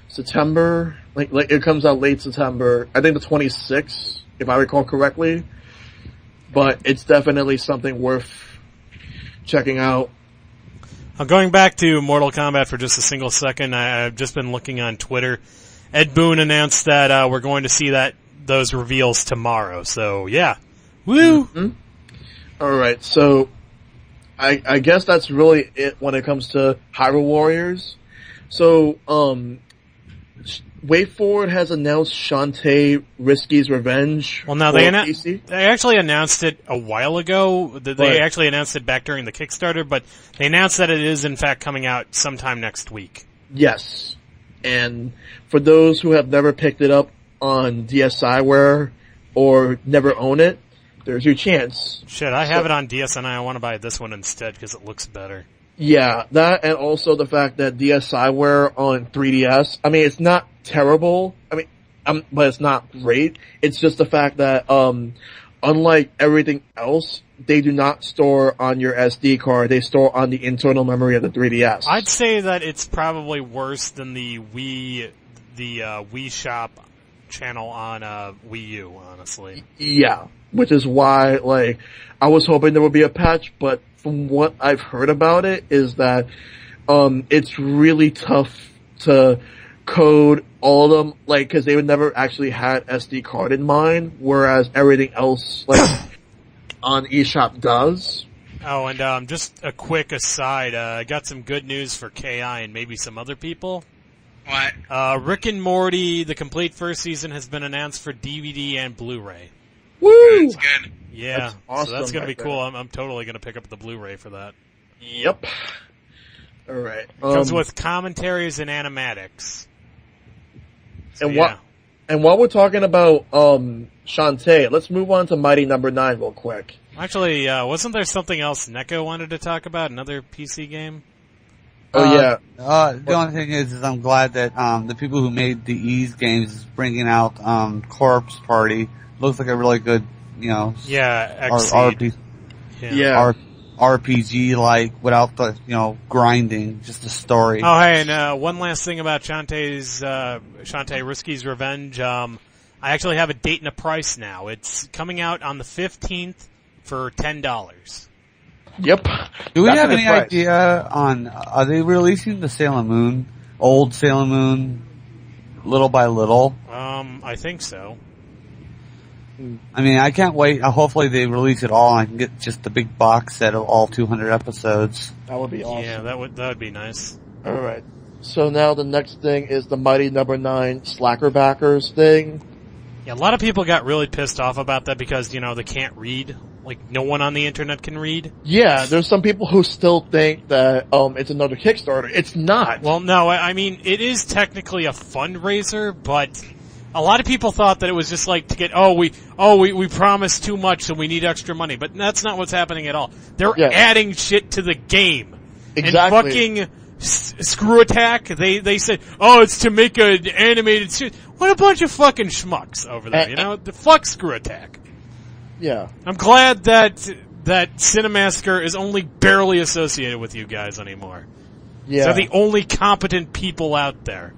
September, like it comes out late September, I think the 26th, if I recall correctly. But it's definitely something worth checking out. Going back to Mortal Kombat for just a single second, I've just been looking on Twitter. Ed Boon announced that we're going to see those reveals tomorrow. So yeah, woo! Mm-hmm. All right, so I guess that's really it when it comes to Hyrule Warriors. So WayForward has announced Shantae Risky's Revenge. Well, now they actually announced it a while ago. They actually announced it back during the Kickstarter, but they announced that it is in fact coming out sometime next week. Yes. And for those who have never picked it up on DSiWare or never own it, there's your chance. Shit, I have it on DSi. I want to buy this one instead because it looks better. Yeah, that and also the fact that DSiWare on 3DS, I mean, it's not terrible. I mean, but it's not great. It's just the fact that, unlike everything else, they do not store on your SD card. They store on the internal memory of the 3DS. I'd say that it's probably worse than the Wii Shop channel on Wii U, honestly. Yeah, which is why, like, I was hoping there would be a patch, but from what I've heard about it is that it's really tough to code all of them, like, because they would never actually had SD card in mind, whereas everything else, like, on eShop does. Oh, and just a quick aside, I got some good news for KI and maybe some other people. What? Rick and Morty, the complete first season, has been announced for DVD and Blu-ray. Woo! That's good. Yeah, That's awesome so that's going to be right cool. I'm totally going to pick up the Blu-ray for that. Yep. All right. Comes with commentaries and animatics. So, And what? And while we're talking about Shantae, let's move on to Mighty Number 9 real quick. Actually, wasn't there something else Neko wanted to talk about? Another PC game? Oh yeah. The only thing is I'm glad that the people who made the Ease games is bringing out Corpse Party. Looks like a really good, Yeah, RPG. Yeah. RPG like without the grinding, just the story. Oh, hey, and one last thing about Shantae Risky's Revenge. I actually have a date and a price now. It's coming out on the 15th for $10. Yep. Do we That's have a good any price. idea on, are they releasing the Sailor Moon, old Sailor Moon, little by little? I think so. I mean, I can't wait. Hopefully they release it all and I can get just the big box set of all 200 episodes. That would be awesome. Yeah, that would be nice. All right. So now the next thing is the Mighty Number 9 Slacker Backers thing. Yeah, a lot of people got really pissed off about that because, they can't read. Like, no one on the internet can read. Yeah, there's some people who still think that it's another Kickstarter. It's not. Well, no, I mean, it is technically a fundraiser, but a lot of people thought that it was just like to get, we promised too much so we need extra money. But that's not what's happening at all. They're adding shit to the game. Exactly. And fucking Screw Attack, they said, it's to make an animated series. What a bunch of fucking schmucks over there, The fuck Screw Attack. Yeah. I'm glad that Cinemassacre is only barely associated with you guys anymore. Yeah. They're the only competent people out there.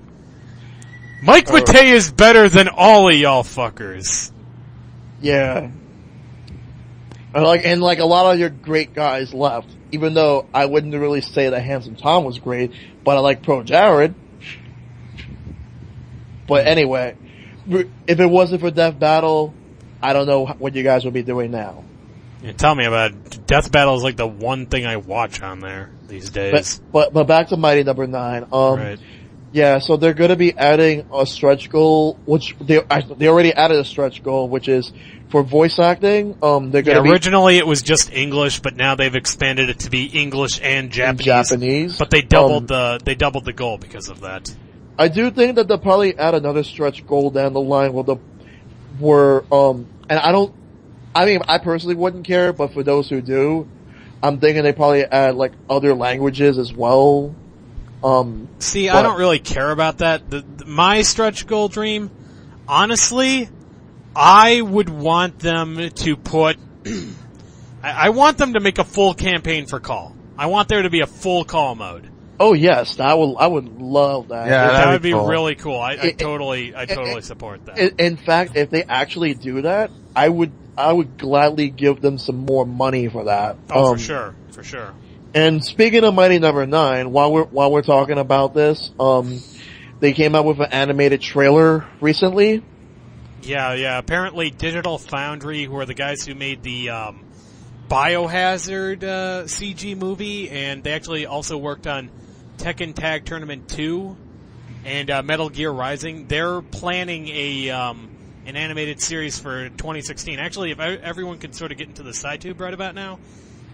Mike Matei is better than all of y'all fuckers. Yeah. And a lot of your great guys left. Even though I wouldn't really say that Handsome Tom was great, but I like Pro Jared. But anyway, if it wasn't for Death Battle, I don't know what you guys would be doing now. Yeah, tell me about it. Death Battle is like the one thing I watch on there these days. But back to Mighty Number 9. Right. Yeah, so they're going to be adding a stretch goal, which they already added a stretch goal, which is for voice acting. They're going to originally it was just English, but now they've expanded it to be English and Japanese. But they doubled the goal because of that. I do think that they'll probably add another stretch goal down the line and I personally wouldn't care, but for those who do, I'm thinking they probably add other languages as well. I don't really care about that. My stretch goal dream, honestly, I would want them to put, I want them to make a full campaign for Call. I want there to be a full Call mode. Oh yes, I would love that. Yeah, that would be cool. really cool. I totally support that. In fact, if they actually do that, I would gladly give them some more money for that. For sure. And speaking of Mighty Number 9, while we're talking about this, they came out with an animated trailer recently. Yeah. Apparently, Digital Foundry, who are the guys who made the Biohazard CG movie, and they actually also worked on Tekken Tag Tournament 2 and Metal Gear Rising. They're planning an animated series for 2016. Actually, if everyone could sort of get into the SciTube right about now,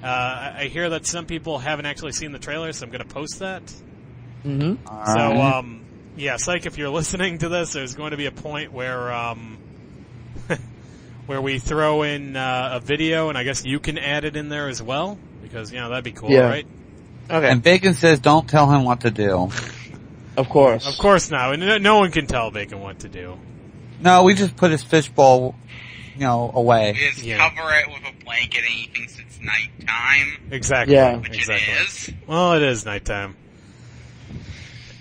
I hear that some people haven't actually seen the trailer, so I'm going to post that. Mm-hmm. So, Psych, if you're listening to this, there's going to be a point where where we throw in a video, and I guess you can add it in there as well, because, that'd be cool, right? Okay. And Bacon says don't tell him what to do. Of course. Of course not. No one can tell Bacon what to do. No, we just put his fishbowl, away. We just cover it with a blanket and he thinks it's nighttime. Exactly. Yeah. Which exactly. it is. Well, it is nighttime.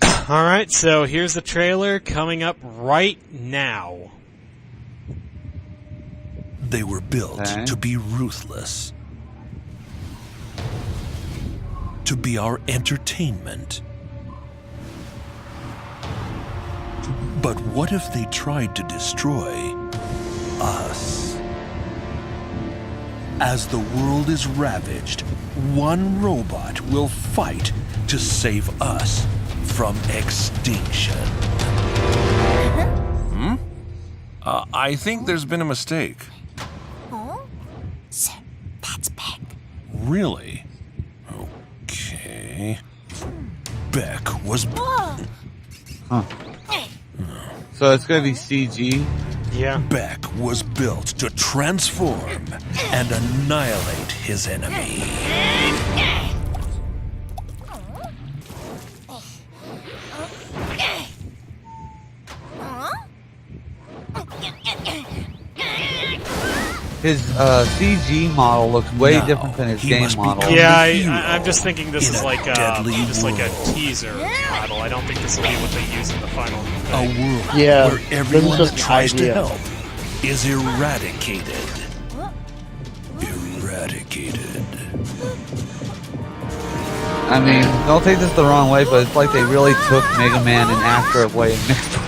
Alright, so here's the trailer coming up right now. They were built to be ruthless. To be our entertainment. But what if they tried to destroy us? As the world is ravaged, one robot will fight to save us from extinction. I think there's been a mistake. So, that's Beck. Really? Okay. Beck was... Huh. So it's gonna be CG? Yeah. Beck was built to transform and annihilate his enemy. His CG model looks way different than his game model. Yeah, I'm just thinking this is like a teaser model. I don't think this will be what they use in the final thing. A world where everyone that tries to help is eradicated. Eradicated. I mean, don't take this the wrong way, but it's like they really took Mega Man and Astro away and mixed them.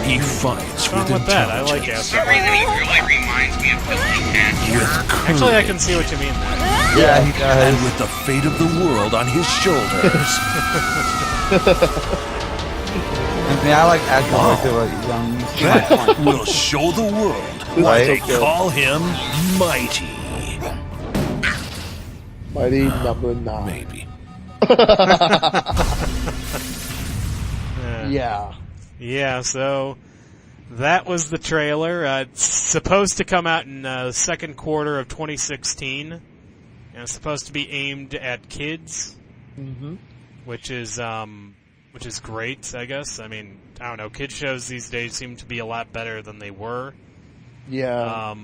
He fights with with that? I like For Astro some reason, he really reminds me of Billy Hatcher. Actually, I can see what you mean there. Yeah, he does. And with the fate of the world on his shoulders. I mean, I like Astro too. You see my point. Will show the world why they call him Mighty. Mighty number 9. Maybe. Yeah. Yeah, so that was the trailer. It's supposed to come out in the second quarter of 2016. And it's supposed to be aimed at kids, which is great, I guess. I mean, I don't know. Kid shows these days seem to be a lot better than they were. Yeah.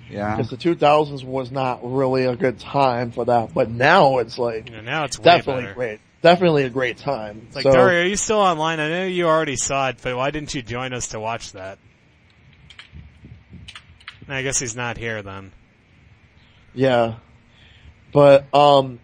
Yeah. Because the 2000s was not really a good time for that, but now it's like now it's way definitely better. great. Definitely a great time. It's like, Dari, are you still online? I know you already saw it, but why didn't you join us to watch that? I guess he's not here then. Yeah. But I'm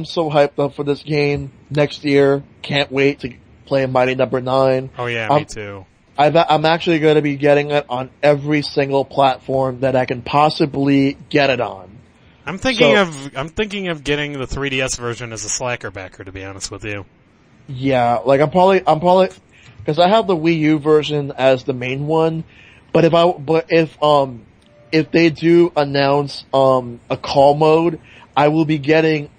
so hyped up for this game next year. Can't wait to play Mighty Number 9. Oh yeah, me too. I'm actually going to be getting it on every single platform that I can possibly get it on. I'm thinking of getting the 3DS version as a slacker backer, to be honest with you. Yeah, like I'm probably because I have the Wii U version as the main one, but if they do announce a call mode, I will be getting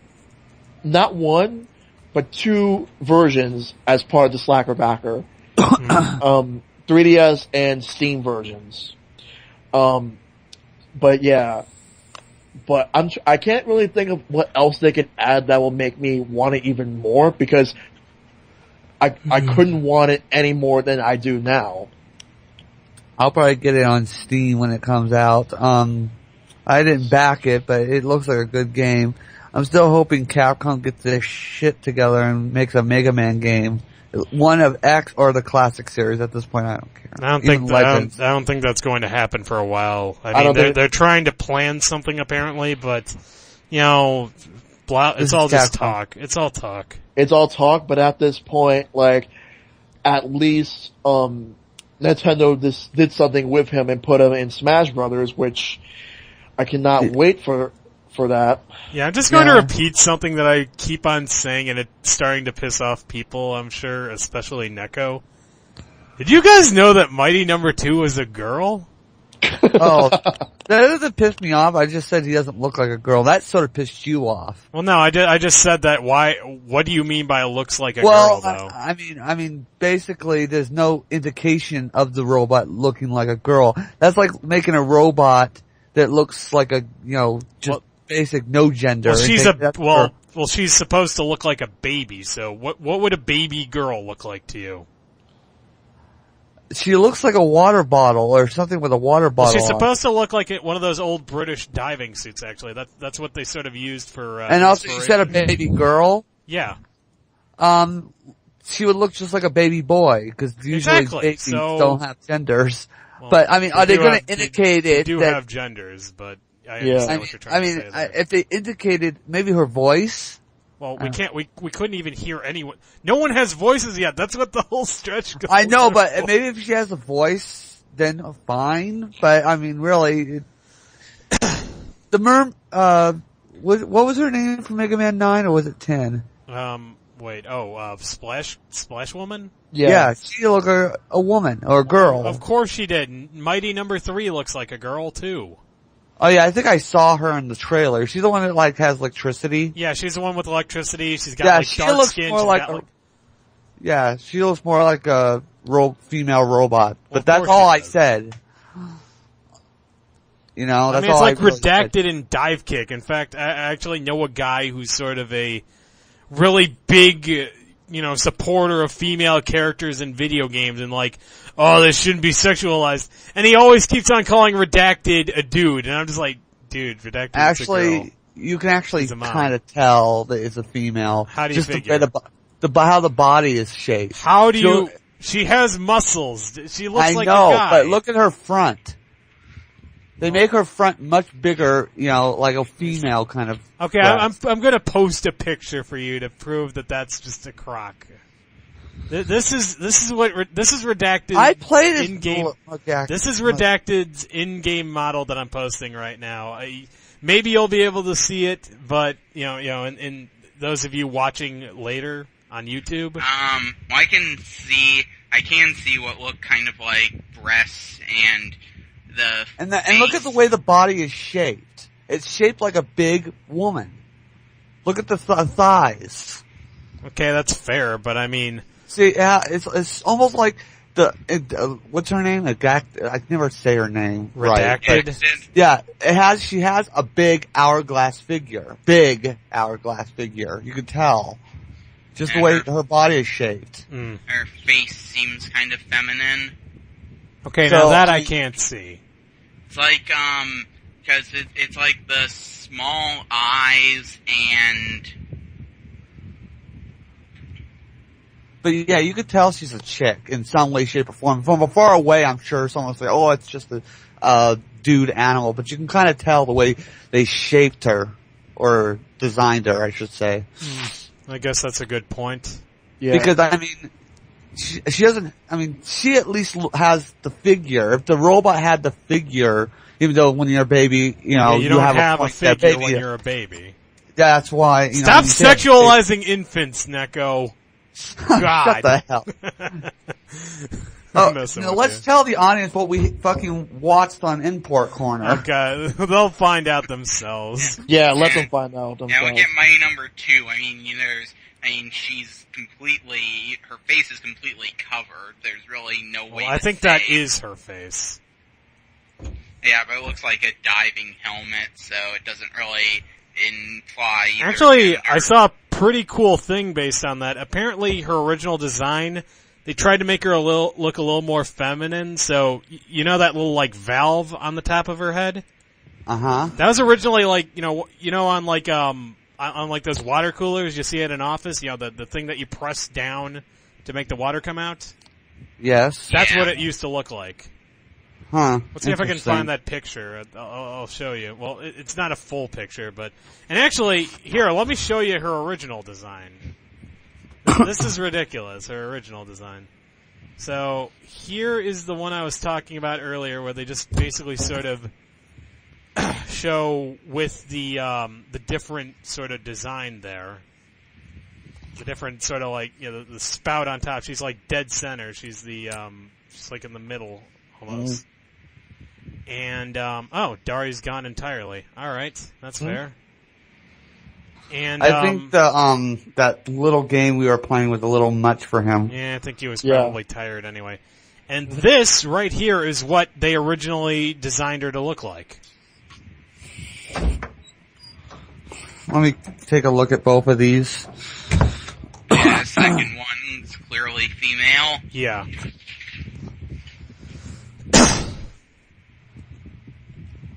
not one but 2 versions as part of the slacker backer. 3DS and Steam versions. But yeah. But I can't really think of what else they can add that will make me want it even more, because I couldn't want it any more than I do now. I'll probably get it on Steam when it comes out. I didn't back it, but it looks like a good game. I'm still hoping Capcom gets their shit together and makes a Mega Man game. One of X or the classic series. At this point, I don't care. I don't think that's going to happen for a while. I mean, they're trying to plan something apparently, but you know, it's all just talk. It's all talk. It's all talk, but at this point, like, at least Nintendo did something with him and put him in Smash Brothers, which I cannot wait for that. Yeah, I'm just going to repeat something that I keep on saying, and it's starting to piss off people, I'm sure, especially Neko. Did you guys know that Mighty Number 2 was a girl? Oh, that doesn't piss me off. I just said he doesn't look like a girl. That sort of pissed you off. Well, no, I just said that. Why? What do you mean by looks like a girl, though? I mean, basically, there's no indication of the robot looking like a girl. That's like making a robot that looks like a, basic no gender. Well, she's supposed to look like a baby. So, what would a baby girl look like to you? She looks like a water bottle or something with a water bottle. She's supposed to look like one of those old British diving suits. Actually, that's what they sort of used for. And also, you said a baby girl. Yeah. She would look just like a baby boy, because usually babies don't have genders. Well, but I mean, are they going to indicate it? They do have genders, but I understand what you're trying to say there. If they indicated maybe her voice. Well, we couldn't even hear anyone. No one has voices yet. That's what the whole stretch goes. I know, but maybe if she has a voice, then fine. But I mean, really, what was her name from Mega Man 9, or was it 10? Splash Woman? Yeah, she looked like a woman, or a girl. Of course she did. Mighty Number 3 looks like a girl, too. Oh yeah, I think I saw her in the trailer. She's the one that like has electricity. Yeah, she's the one with electricity. She's got like dark skin. Yeah, she looks more like a female robot. But that's all I said. You know, that's all I it's like Redacted in Dive Kick. In fact, I actually know a guy who's sort of a really big, supporter of female characters in video games, and like, oh, this shouldn't be sexualized. And he always keeps on calling Redacted a dude, and I'm just like, dude, Redacted is a girl. You can actually kind of tell that it's a female. How do you figure? How the body is shaped. How do you? She has muscles. She looks like a guy. I know, but look at her front. They make her front much bigger, like a female kind of. Okay, I'm gonna post a picture for you to prove that that's just a crock. This is Redacted. I played it in-game. This is Redacted's in-game model that I'm posting right now. Maybe you'll be able to see it, but and those of you watching later on YouTube. I can see what look kind of like breasts and. And look at the way the body is shaped. It's shaped like a big woman. Look at the thighs. Okay, that's fair, but I mean, see, yeah, it's almost like what's her name? I can never say her name. Redacted. Right. Yeah, she has a big hourglass figure. Big hourglass figure. You can tell. Just the way her body is shaped. Her face seems kind of feminine. Okay, now that I can't see. It's like, because it's like the small eyes and... But yeah, you could tell she's a chick in some way, shape, or form. From far away, I'm sure someone will say, oh, it's just a dude animal. But you can kind of tell the way they shaped her, or designed her, I should say. I guess that's a good point. Yeah. Because, I mean... She doesn't, she at least has the figure. If the robot had the figure, even though when you're a baby, you don't have a figure when you're a baby. That's why, Stop sexualizing infants, Neko. God. Shut the hell. Let's tell the audience what we fucking watched on Import Corner. Okay, they'll find out themselves. Yeah, let them find out themselves. Yeah, we'll get Mighty Number 2. Her face is completely covered. There's really no way I think that is her face. Yeah, but it looks like a diving helmet, so it doesn't really imply either. Actually, I saw a pretty cool thing based on that. Apparently, her original design, they tried to make her look a little more feminine, so, that little, like, valve on the top of her head? Uh-huh. That was originally, like, on, like, on like those water coolers you see at an office, the thing that you press down to make the water come out? Yes. That's what it used to look like. Huh. Let's see if I can find that picture. I'll show you. Well, it's not a full picture, but... And actually, here, let me show you her original design. This is ridiculous, her original design. So, here is the one I was talking about earlier, where they just basically sort of... show with the different sort of design there. The different sort of like, the spout on top. She's like dead center. She's she's like in the middle almost. And, Dari's gone entirely. Alright, that's fair. And, I think that little game we were playing was a little much for him. Yeah, I think he was probably tired anyway. And this right here is what they originally designed her to look like. Let me take a look at both of these. Yeah, the second one's clearly female. Yeah.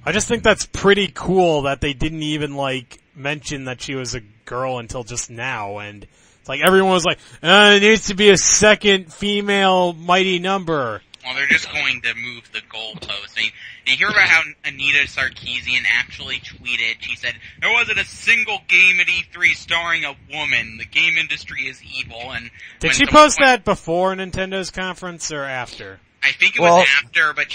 I just think that's pretty cool that they didn't even, like, mention that she was a girl until just now, and it's like everyone was like, there needs to be a second female Mighty Number. Well, they're just going to move the goalpost. You hear about how Anita Sarkeesian actually tweeted, she said, there wasn't a single game at E3 starring a woman. The game industry is evil. And did she post that before Nintendo's conference or after? I think it was after, but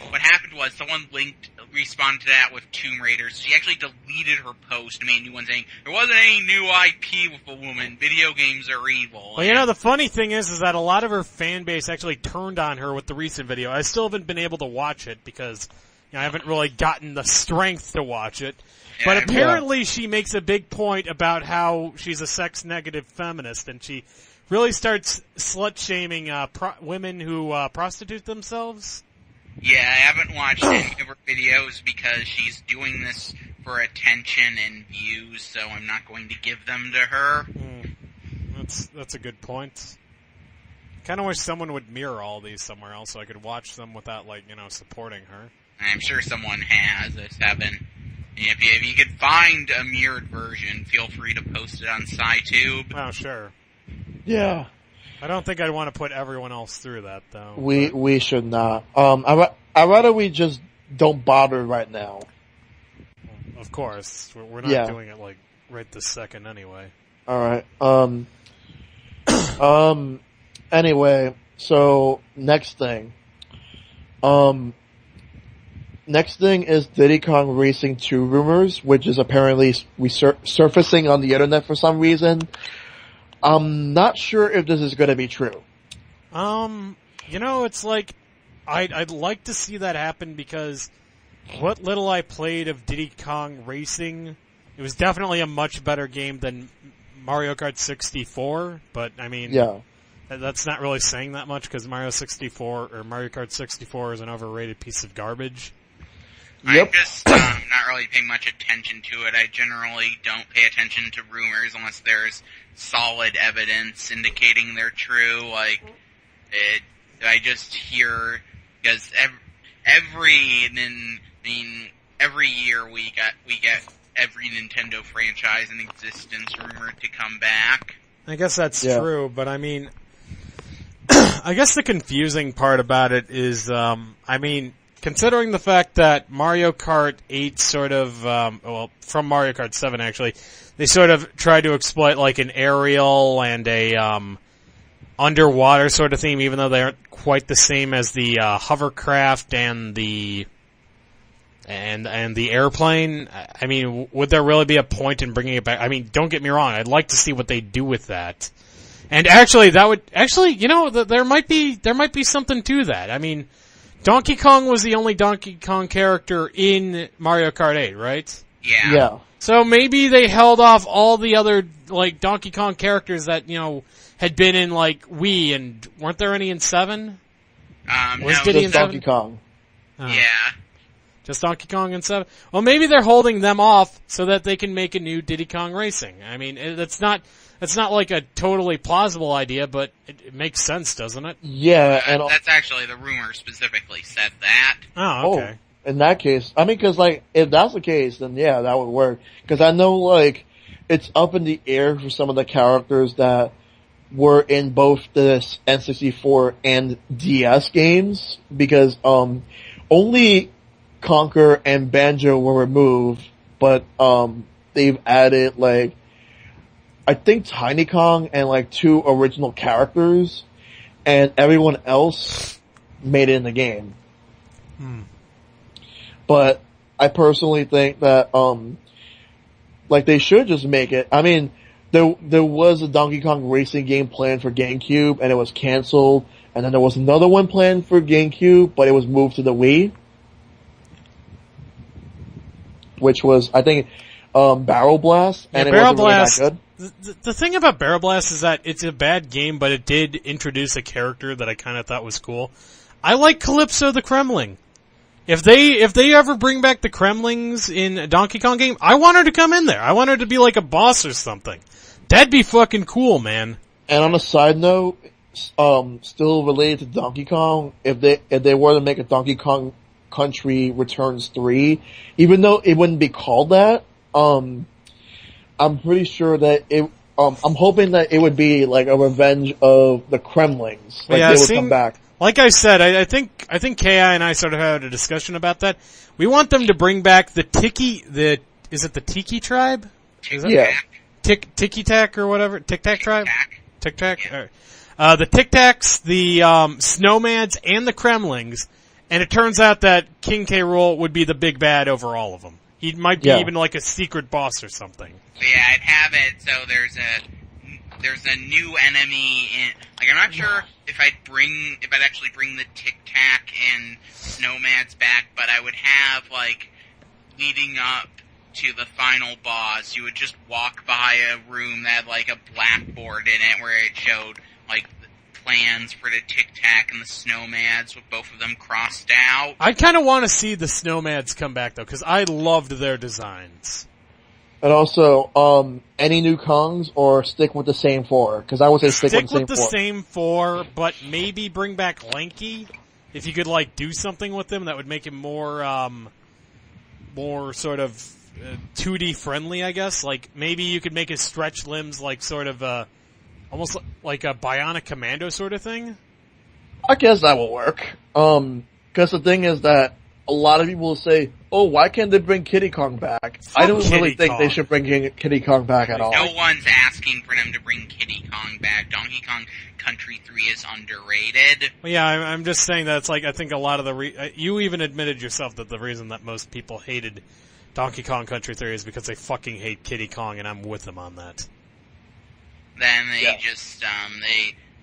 what happened was someone linked responded to that with Tomb Raider. She actually deleted her post and made a new one saying, there wasn't any new IP with a woman. Video games are evil. Well, the funny thing is that a lot of her fan base actually turned on her with the recent video. I still haven't been able to watch it because I haven't really gotten the strength to watch it. But apparently she makes a big point about how she's a sex-negative feminist, and she really starts slut-shaming women who prostitute themselves. Yeah, I haven't watched any of her videos because she's doing this for attention and views, so I'm not going to give them to her. That's a good point. Kind of wish someone would mirror all these somewhere else so I could watch them without, supporting her. I'm sure someone has. If you could find a mirrored version, feel free to post it on SciTube. Oh, sure. Yeah. I don't think I'd want to put everyone else through that, though. We should not. I'd rather we just don't bother right now. Of course. We're not doing it, right this second anyway. Alright. Anyway, so, next thing. Next thing is Diddy Kong Racing 2 rumors, which is apparently surfacing on the internet for some reason. I'm not sure if this is going to be true. It's like I'd like to see that happen because what little I played of Diddy Kong Racing, it was definitely a much better game than Mario Kart 64. But that's not really saying that much because Mario Kart 64 is an overrated piece of garbage. Yep. I'm just not really paying much attention to it. I generally don't pay attention to rumors unless there's solid evidence indicating they're true. I just hear because every year we get every Nintendo franchise in existence rumored to come back. I guess that's true, but I guess the confusing part about it is, considering the fact that Mario Kart 8 sort of, from Mario Kart 7 actually, they sort of tried to exploit an aerial and a underwater sort of theme, even though they aren't quite the same as the hovercraft and the airplane. Would there really be a point in bringing it back? Don't get me wrong, I'd like to see what they do with that. And actually, there might be something to that. Donkey Kong was the only Donkey Kong character in Mario Kart 8, right? Yeah. So maybe they held off all the other, Donkey Kong characters that, had been in, Wii, and weren't there any in 7? Was Diddy in 7? Donkey Kong. Oh. Yeah. Just Donkey Kong in 7? Well, maybe they're holding them off so that they can make a new Diddy Kong Racing. That's not a totally plausible idea, but it makes sense, doesn't it? Yeah, and that's actually the rumor specifically said that. Oh, okay. In that case, because if that's the case, then yeah, that would work. Because I know it's up in the air for some of the characters that were in both the N64 and DS games. Because only Conker and Banjo were removed, but they've added I think Tiny Kong and 2 original characters, and everyone else made it in the game. But I personally think that they should just make it. There was a Donkey Kong Racing game planned for GameCube, and it was canceled, and then there was another one planned for GameCube, but it was moved to the Wii, which was, I think, Barrel Blast, and it wasn't really that good. The thing about Barrel Blast is that it's a bad game, but it did introduce a character that I kind of thought was cool. I like Calypso the Kremling. If they ever bring back the Kremlings in a Donkey Kong game, I want her to come in there. I want her to be like a boss or something. That'd be fucking cool, man. And on a side note, still related to Donkey Kong, if they were to make a Donkey Kong Country Returns 3, even though it wouldn't be called that, I'm pretty sure that I'm hoping that it would be a revenge of the Kremlings. They would come back. Like I said, I think Ki and I sort of had a discussion about that. We want them to bring back is it the Tiki tribe? Yeah. Tiki Tac or whatever? Tic Tac tribe? Tic Tac? Right. The Tic Tacs, the Snowmads, and the Kremlings, And it turns out that King K. Rool would be the big bad over all of them. He might be even like a secret boss or something. Yeah, I'd have it so there's a new enemy in, like, I'm not sure if I'd actually bring the Tic Tac and Snowmads back, but I would have, like, leading up to the final boss, you would just walk by a room that had, like, a blackboard in it where it showed, like, plans for the Tic Tac and the Snowmads with both of them crossed out. I kind of want to see the Snowmads come back, though, because I loved their designs. And also, any new Kongs or stick with the same 4? Because I would say stick with the same 4, but maybe bring back Lanky. If you could, like, do something with him that would make him more sort of 2D friendly, I guess. Like, maybe you could make his stretch limbs like sort of almost like a Bionic Commando sort of thing. I guess that will work. Because the thing is that a lot of people will say, oh, why can't they bring Kiddy Kong back? I don't really think they should bring Kiddy Kong back at all. No one's asking for them to bring Kiddy Kong back. Donkey Kong Country 3 is underrated. Well, yeah, I'm just saying that it's like, I think a lot of you even admitted yourself that the reason that most people hated Donkey Kong Country 3 is because they fucking hate Kiddy Kong, and I'm with them on that. Then they just,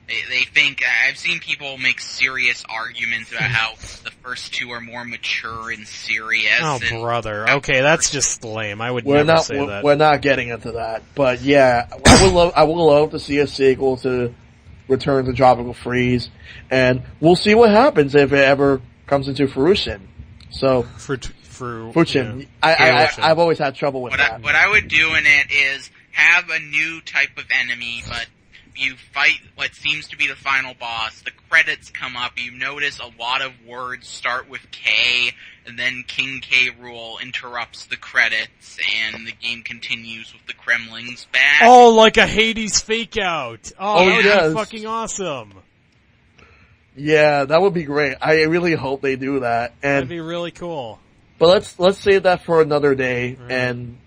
they think, I've seen people make serious arguments about how the first 2 are more mature and serious. Oh, brother. Okay, that's just lame. I would never say that. We're not getting into that. But yeah, I would love to see a sequel to Return to Tropical Freeze, and we'll see what happens if it ever comes into fruition. So, fruition. Yeah. I've always had trouble with that. What I would do in it is have a new type of enemy, but you fight what seems to be the final boss, the credits come up, you notice a lot of words start with K, and then King K. Rool interrupts the credits, and the game continues with the Kremlings back. Oh, like a Hades fake out! Oh, that would be fucking awesome! Yeah, that would be great. I really hope they do that. And that'd be really cool. But let's save that for another day, and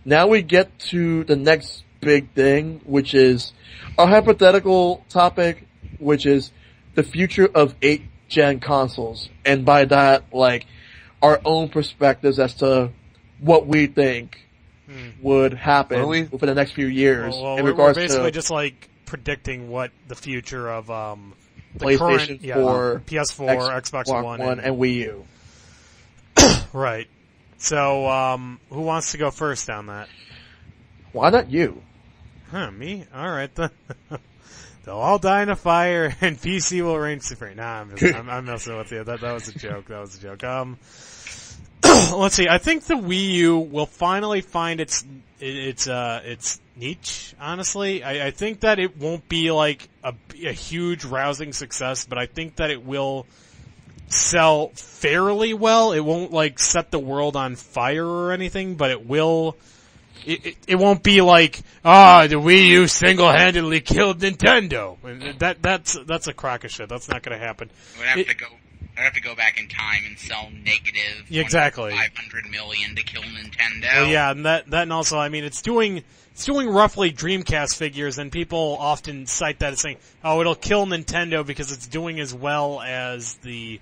now we get to the next big thing, which is a hypothetical topic, which is the future of 8th-gen consoles. And by that, like, our own perspectives as to what we think would happen within the next few years. Well, we're basically just, like, predicting what the future of the PlayStation 4, PS4, Xbox One, and Wii U. Right. So, who wants to go first on that? Why not you? Huh, me? Alright then. They'll all die in a fire, and PC will reign supreme. Nah, I'm messing with you. That was a joke. Let's see. I think the Wii U will finally find its niche, honestly. I think that it won't be like a huge rousing success, but I think that it will sell fairly well. It won't like set the world on fire or anything, but it will. It won't be like, the Wii U single-handedly killed Nintendo. That's a crock of shit. That's not going to happen. I'd have to go back in time and sell negative 500 million to kill Nintendo. Well, yeah, and that and also, I mean, it's doing roughly Dreamcast figures, and people often cite that as saying, oh, it'll kill Nintendo because it's doing as well as the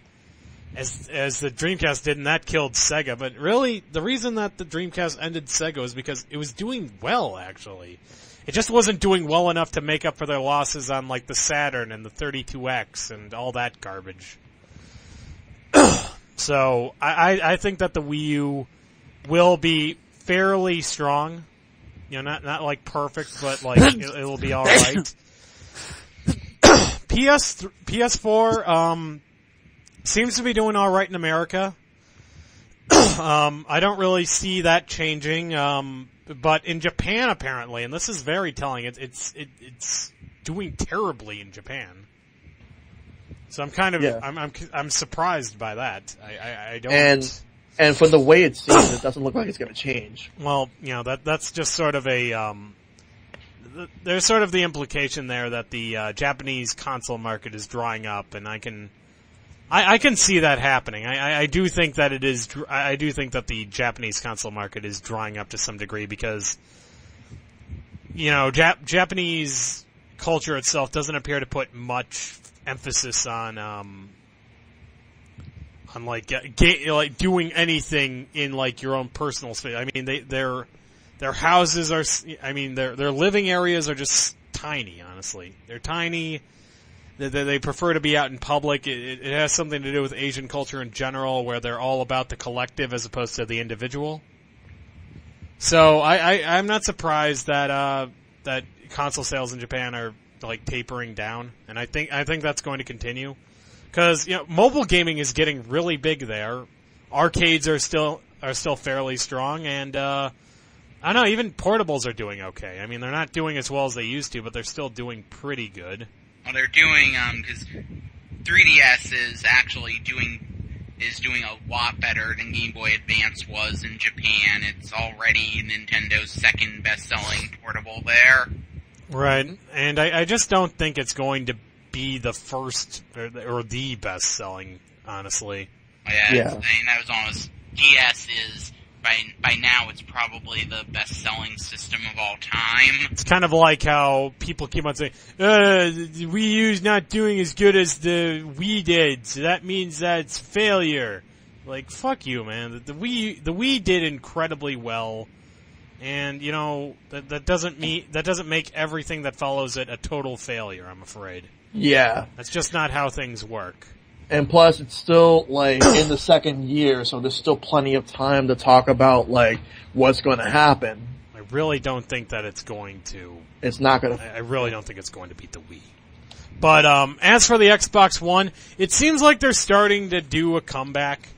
Dreamcast did, and that killed Sega. But really, the reason that the Dreamcast ended Sega was because it was doing well, actually. It just wasn't doing well enough to make up for their losses on, like, the Saturn and the 32X and all that garbage. So, I think that the Wii U will be fairly strong. You know, not like perfect, but, like, it'll be alright. PS4, seems to be doing all right in America. I don't really see that changing. But in Japan, apparently, and this is very telling, it's doing terribly in Japan. So I'm kind of I'm surprised by that. I don't. And from the way it seems, it doesn't look like it's going to change. Well, you know, that's just sort of a there's sort of the implication there that the Japanese console market is drying up, and I can see that happening. I do think that I do think that the Japanese console market is drying up to some degree because, you know, Japanese culture itself doesn't appear to put much emphasis on on like like doing anything in like your own personal space. I mean, their houses are. I mean, their living areas are just tiny. Honestly, they're tiny. They prefer to be out in public. It has something to do with Asian culture in general, where they're all about the collective as opposed to the individual. So I'm not surprised that that console sales in Japan are like tapering down, and I think that's going to continue because mobile gaming is getting really big there. Arcades are still fairly strong, and I don't know, even portables are doing okay. I mean, they're not doing as well as they used to, but they're still doing pretty good. Well, they're doing because 3DS is actually doing a lot better than Game Boy Advance was in Japan. It's already Nintendo's second best-selling portable there. Right, and I just don't think it's going to be the first or the best-selling, honestly. Yeah. I mean, that was almost DS is. By now, it's probably the best-selling system of all time. It's kind of like how people keep on saying, the Wii U's not doing as good as the Wii did, so that means that it's failure. Like, fuck you, man. The Wii did incredibly well, and that doesn't make everything that follows it a total failure, I'm afraid. Yeah. That's just not how things work. And plus, it's still, like, in the second year, so there's still plenty of time to talk about, like, what's going to happen. I really don't think that it's going to... It's not going to... I really don't think it's going to beat the Wii. But, as for the Xbox One, it seems like they're starting to do a comeback.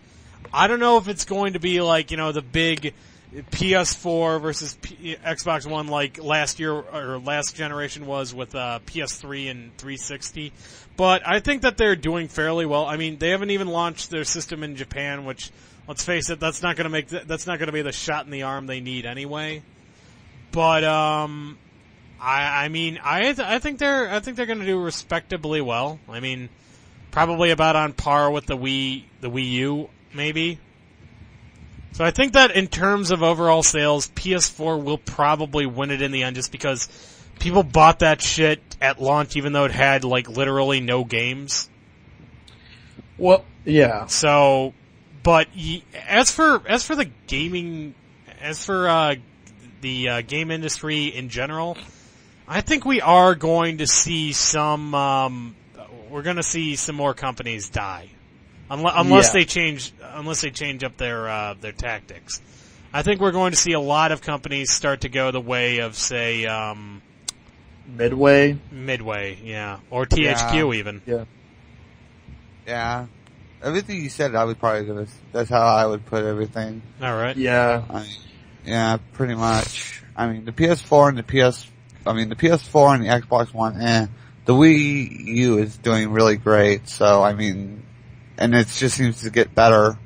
I don't know if it's going to be like, the big PS4 versus Xbox One like last year, or last generation was with PS3 and 360. But I think that they're doing fairly well. I mean, they haven't even launched their system in Japan, which, let's face it, that's not going to be the shot in the arm they need anyway. But I think they're going to do respectably well. I mean, probably about on par with the Wii U, maybe. So I think that in terms of overall sales, PS4 will probably win it in the end, just because people bought that shit at launch, even though it had like literally no games. Well, yeah. So, but as for the gaming, the game industry in general, I think we are going to see some. We're going to see some more companies die, unless they change up their tactics. I think we're going to see a lot of companies start to go the way of, say, Midway, yeah, or THQ even. Yeah. Everything you said, I would probably that's how I would put everything. All right. Yeah. Yeah, pretty much. I mean, the PS4 and the PS4 and the Xbox One, The Wii U is doing really great, so, I mean, and it just seems to get better.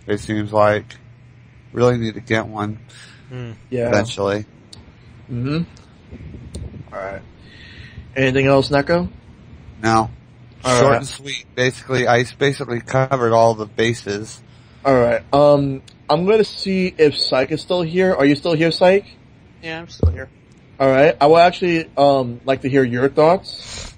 It seems like. Really need to get one. Yeah. Eventually. Mm-hmm. Alright. Anything else, Neko? No. Short and sweet. Basically, I basically covered all the bases. Alright. I'm gonna see if Psych is still here. Are you still here, Psych? Yeah, I'm still here. Alright. I would actually, like to hear your thoughts.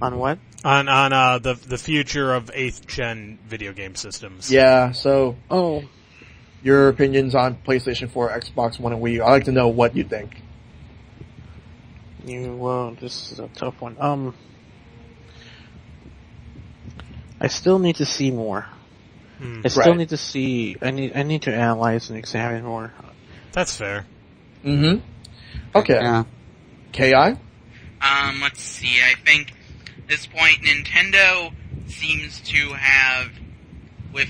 On what? On the future of 8th gen video game systems. Yeah, so your opinions on PlayStation 4, Xbox One, and Wii U. I'd like to know what you think. This is a tough one. I still need to see more. I still need to see. I need to analyze and examine more. That's fair. Mm-hmm. Okay. Yeah. Ki? Let's see. I think at this point, Nintendo seems to have, with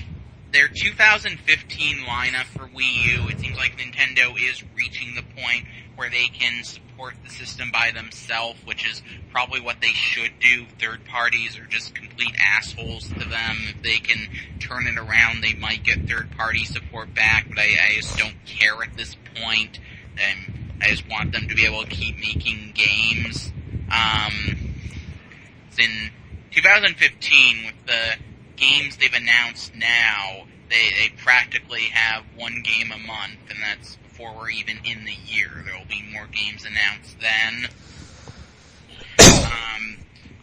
their 2015 lineup for Wii U, it seems like Nintendo is reaching the point where they can support the system by themselves, which is probably what they should do. Third parties are just complete assholes to them. If they can turn it around, they might get third party support back, but I just don't care at this point. I just want them to be able to keep making games. In 2015, with the games they've announced now, they practically have one game a month, and that's before we're even in the year. There will be more games announced then.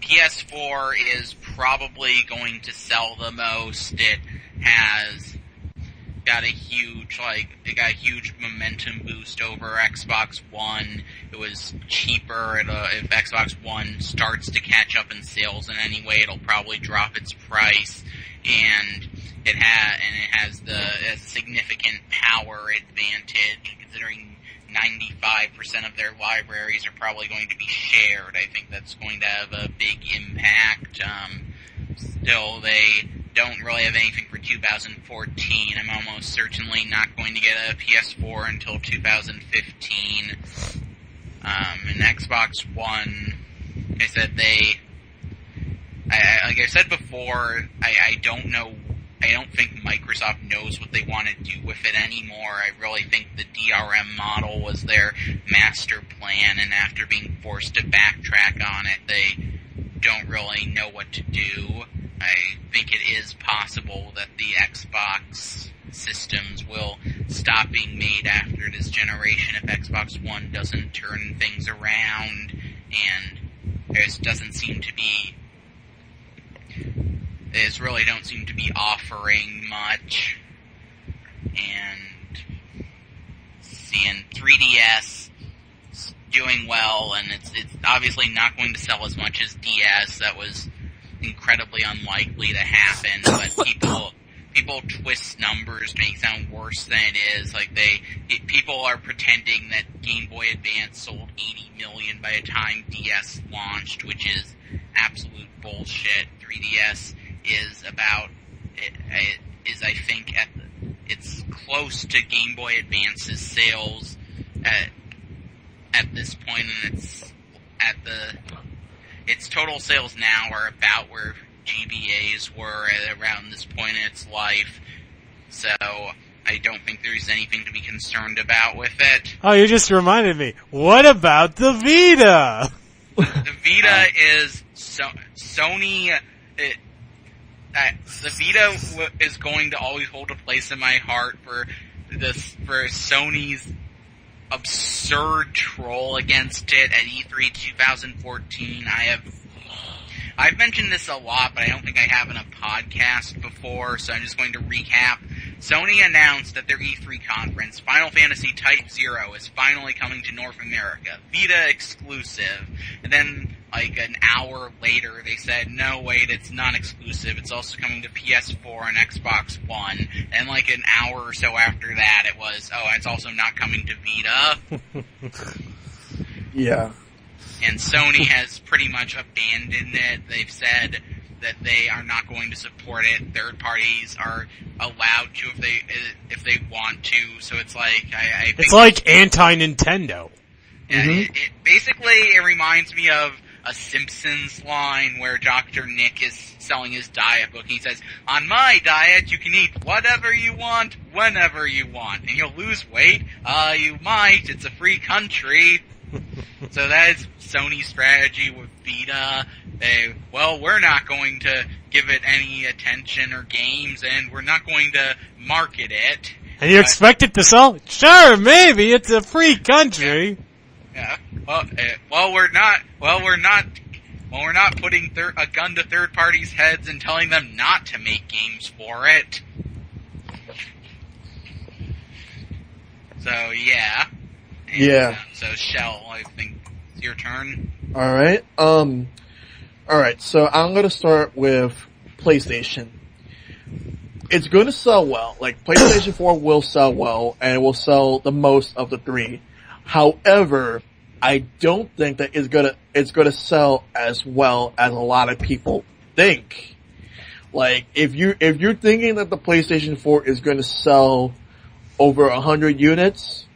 PS4 is probably going to sell the most. It has got a huge momentum boost over Xbox One. It was cheaper. If Xbox One starts to catch up in sales in any way, it'll probably drop its price. And it has a significant power advantage, considering 95% of their libraries are probably going to be shared. I think that's going to have a big impact. Still, they don't really have anything for 2014. I'm almost certainly not going to get a PS4 until 2015. And Xbox One, like I said, like I said before, I don't know. I don't think Microsoft knows what they want to do with it anymore. I really think the DRM model was their master plan, and after being forced to backtrack on it, they don't really know what to do. I think it is possible that the Xbox systems will stop being made after this generation if Xbox One doesn't turn things around, and there doesn't seem to be... They really don't seem to be offering much. And seeing 3DS doing well, and it's obviously not going to sell as much as DS. That was incredibly unlikely to happen, but people twist numbers to make it sound worse than it is. Like people are pretending that Game Boy Advance sold 80 million by the time DS launched, which is absolute bullshit. 3DS is I think it's close to Game Boy Advance's sales at this point, and its total sales now are about where GBA's were at around this point in its life. So I don't think there's anything to be concerned about with it. Oh, you just reminded me. What about the Vita? The Vita is Sony. The Vita is going to always hold a place in my heart for Sony's absurd troll against it at E3 2014. I've mentioned this a lot, but I don't think I have in a podcast before, so I'm just going to recap. Sony announced at their E3 conference, Final Fantasy Type 0 is finally coming to North America, Vita exclusive. And then, like an hour later, they said, no, wait, it's not exclusive, it's also coming to PS4 and Xbox One. And like an hour or so after that, it was, it's also not coming to Vita. Yeah. And Sony has pretty much abandoned it. They've said that they are not going to support it. Third parties are allowed to if they want to. So it's like I think it's like anti-Nintendo. Yeah, it reminds me of a Simpsons line where Dr. Nick is selling his diet book. He says, "On my diet, you can eat whatever you want, whenever you want, and you'll lose weight. You might. It's a free country." So that is Sony's strategy with Vita. We're not going to give it any attention or games, and we're not going to market it. And you expect it to sell? Sure, maybe. It's a free country. Yeah. We're not putting a gun to third parties' heads and telling them not to make games for it. So yeah. Yeah. So Shell, I think it's your turn. Alright. Alright, so I'm gonna start with PlayStation. It's gonna sell well. Like, PlayStation 4 will sell well, and it will sell the most of the three. However, I don't think that it's gonna sell as well as a lot of people think. Like, if you're thinking that the PlayStation 4 is gonna sell over 100 units,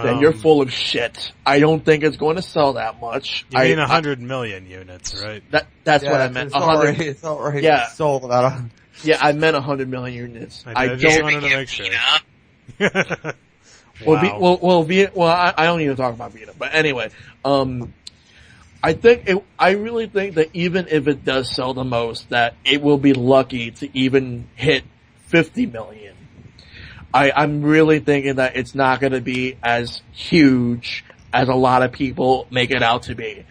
then you're full of shit. I don't think it's going to sell that much. You mean 100 million units, right? That's what I meant. It's already sold about Yeah, I meant 100 million units. I just wanted to make sure. Wow. I don't need to talk about Vita, but anyway, I really think that even if it does sell the most, that it will be lucky to even hit 50 million. I'm really thinking that it's not going to be as huge as a lot of people make it out to be.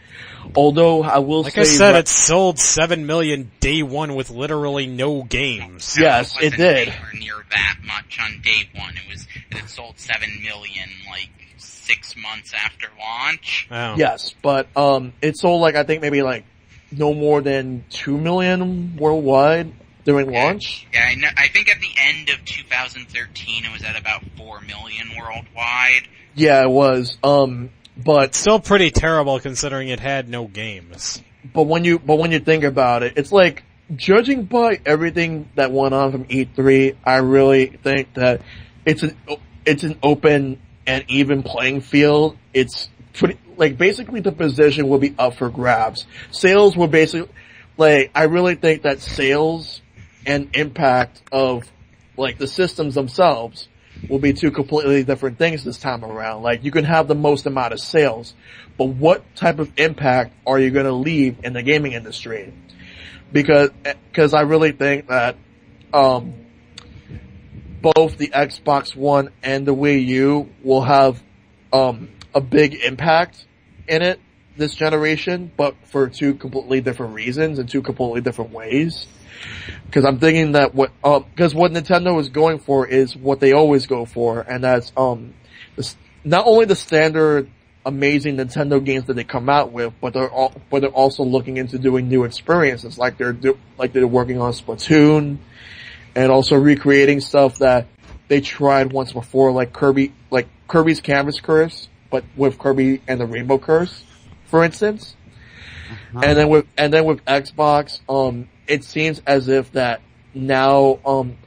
Although I will like say, I said, it sold 7 million day one with literally no games. Yes, it did. Anywhere near that much on day one. It sold 7 million like 6 months after launch. Oh. Yes, but it sold like I think maybe like no more than 2 million worldwide during launch. Yeah, I think at the end of 2013 it was at about 4 million worldwide. Yeah, it was. But still pretty terrible considering it had no games. But when you think about it, it's like, judging by everything that went on from E3, I really think that it's an open and even playing field. It's pretty, like, basically the position will be up for grabs. Sales will basically, like, I really think that sales and impact of, like, the systems themselves will be two completely different things this time around. Like, you can have the most amount of sales, but what type of impact are you going to leave in the gaming industry? Because I really think that, both the Xbox One and the Wii U will have, a big impact in it this generation, but for two completely different reasons and two completely different ways. Because I'm thinking that because what Nintendo is going for is what they always go for, and that's, not only the standard amazing Nintendo games that they come out with, but they're also looking into doing new experiences, like they're working on Splatoon, and also recreating stuff that they tried once before, like Kirby's Canvas Curse, but with Kirby and the Rainbow Curse, for instance. Uh-huh. And then with Xbox, it seems as if that now,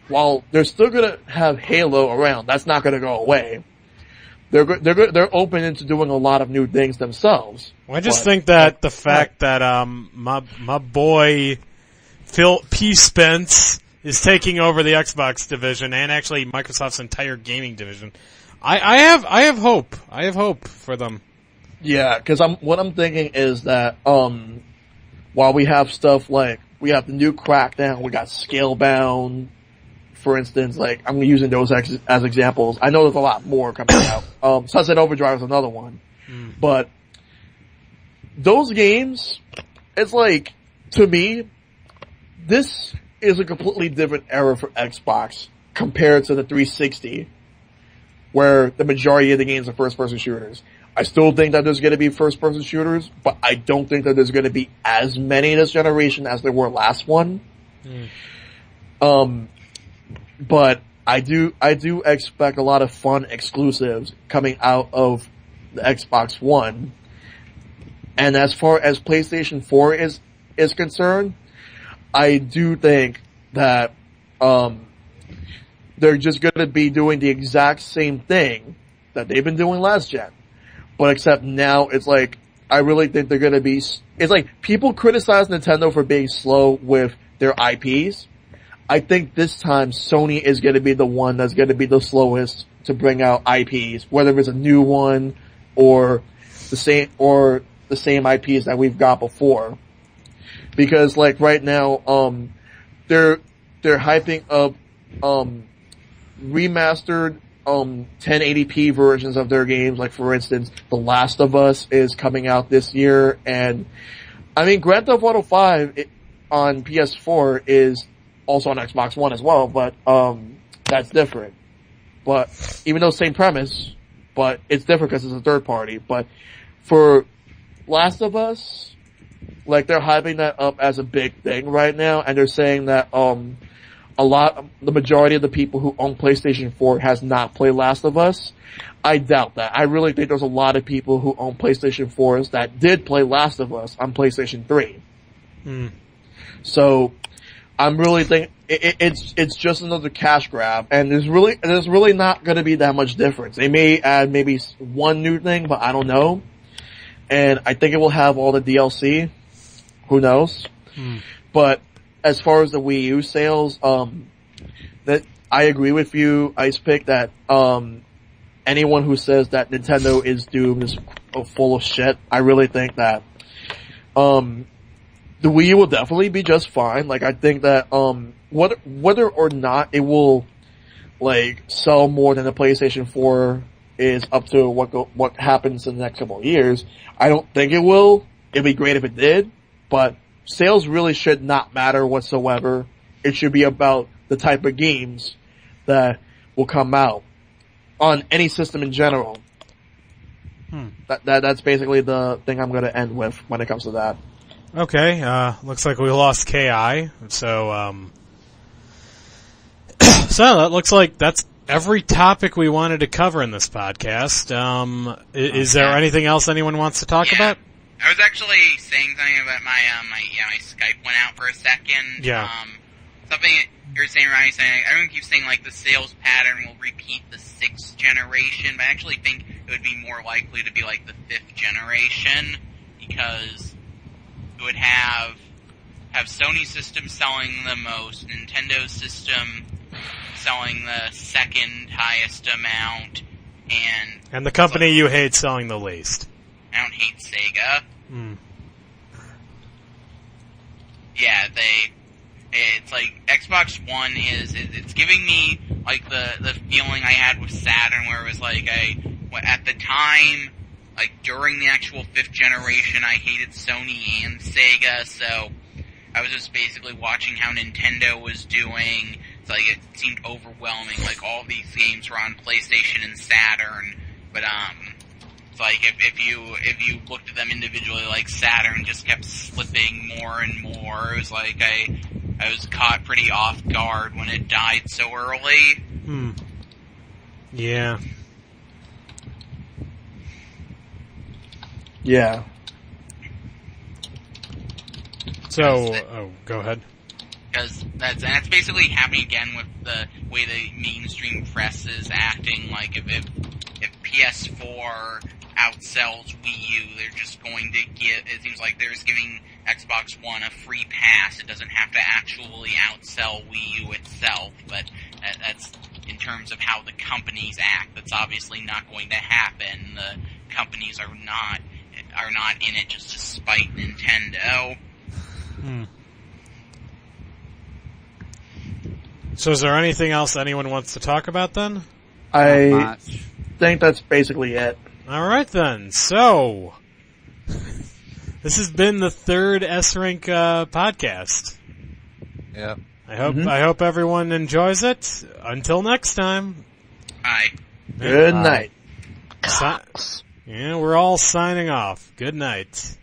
while they're still gonna have Halo around, that's not gonna go away. They're open into doing a lot of new things themselves. Well, I just think that the fact that my boy Phil P. Spence is taking over the Xbox division and actually Microsoft's entire gaming division, I have hope. I have hope for them. Yeah, because what I'm thinking is that while we have stuff like we have the new Crackdown, we got Scalebound, for instance. Like, I'm using those as examples. I know there's a lot more coming out. Sunset Overdrive is another one. But those games, it's like, to me, this is a completely different era for Xbox compared to the 360, where the majority of the games are first-person shooters. I still think that there's going to be first-person shooters, but I don't think that there's going to be as many this generation as there were last one. But I do expect a lot of fun exclusives coming out of the Xbox One. And as far as PlayStation 4 is concerned, I do think that they're just going to be doing the exact same thing that they've been doing last gen. But except now it's like, I really think they're going to be, it's like people criticize Nintendo for being slow with their IPs. I think this time Sony is going to be the one that's going to be the slowest to bring out IPs, whether it's a new one or the same IPs that we've got before. Because like right now, they're hyping up, remastered 1080p versions of their games. Like, for instance, The Last of Us is coming out this year, and I mean, Grand Theft Auto 5 on PS4 is also on Xbox One as well, but that's different. But even though same premise, but it's different because it's a third party. But for Last of Us, like, they're hyping that up as a big thing right now, and they're saying that the majority of the people who own PlayStation 4 has not played Last of Us. I doubt that. I really think there's a lot of people who own PlayStation 4s that did play Last of Us on PlayStation 3. So, I'm really thinking it's just another cash grab, and there's really not gonna be that much difference. They may add maybe one new thing, but I don't know. And I think it will have all the DLC. Who knows? But as far as the Wii U sales, that I agree with you, Icepick, that anyone who says that Nintendo is doomed is full of shit. I really think that the Wii U will definitely be just fine. Like, I think that whether or not it will like sell more than the PlayStation 4 is up to what happens in the next couple of years. I don't think it will, it'd be great if it did, but sales really should not matter whatsoever. It should be about the type of games that will come out on any system in general. That's basically the thing I'm going to end with when it comes to that. Okay, looks like we lost KI, so that looks like that's every topic we wanted to cover in this podcast. Is there anything else anyone wants to talk about? I was actually saying something about my Skype went out for a second. Yeah. Something you're saying, Ryan, everyone keeps saying like the sales pattern will repeat the 6th generation, but I actually think it would be more likely to be like the 5th generation, because it would have Sony system selling the most, Nintendo system selling the second highest amount, and the company you hate selling the least. I don't hate Sega. Yeah, it's like Xbox One it's giving me like the feeling I had with Saturn, where it was like at the time, like during the actual 5th generation, I hated Sony and Sega, so I was just basically watching how Nintendo was doing. It's like it seemed overwhelming, like all these games were on PlayStation and Saturn, but it's like if you looked at them individually, like Saturn just kept slipping more and more. It was like I was caught pretty off guard when it died so early. Yeah. Yeah. So, go ahead. Because that's basically happening again with the way the mainstream press is acting. Like if PS4 outsells Wii U, they're just going to it seems like they're just giving Xbox One a free pass. It doesn't have to actually outsell Wii U itself, but that's in terms of how the companies act. That's obviously not going to happen. The companies are not in it just to spite Nintendo. So is there anything else anyone wants to talk about then? I think that's basically it. Alright then, so this has been the 3rd S-Rank podcast. Yeah. I hope everyone enjoys it. Until next time. Bye. Good night. Yeah, we're all signing off. Good night.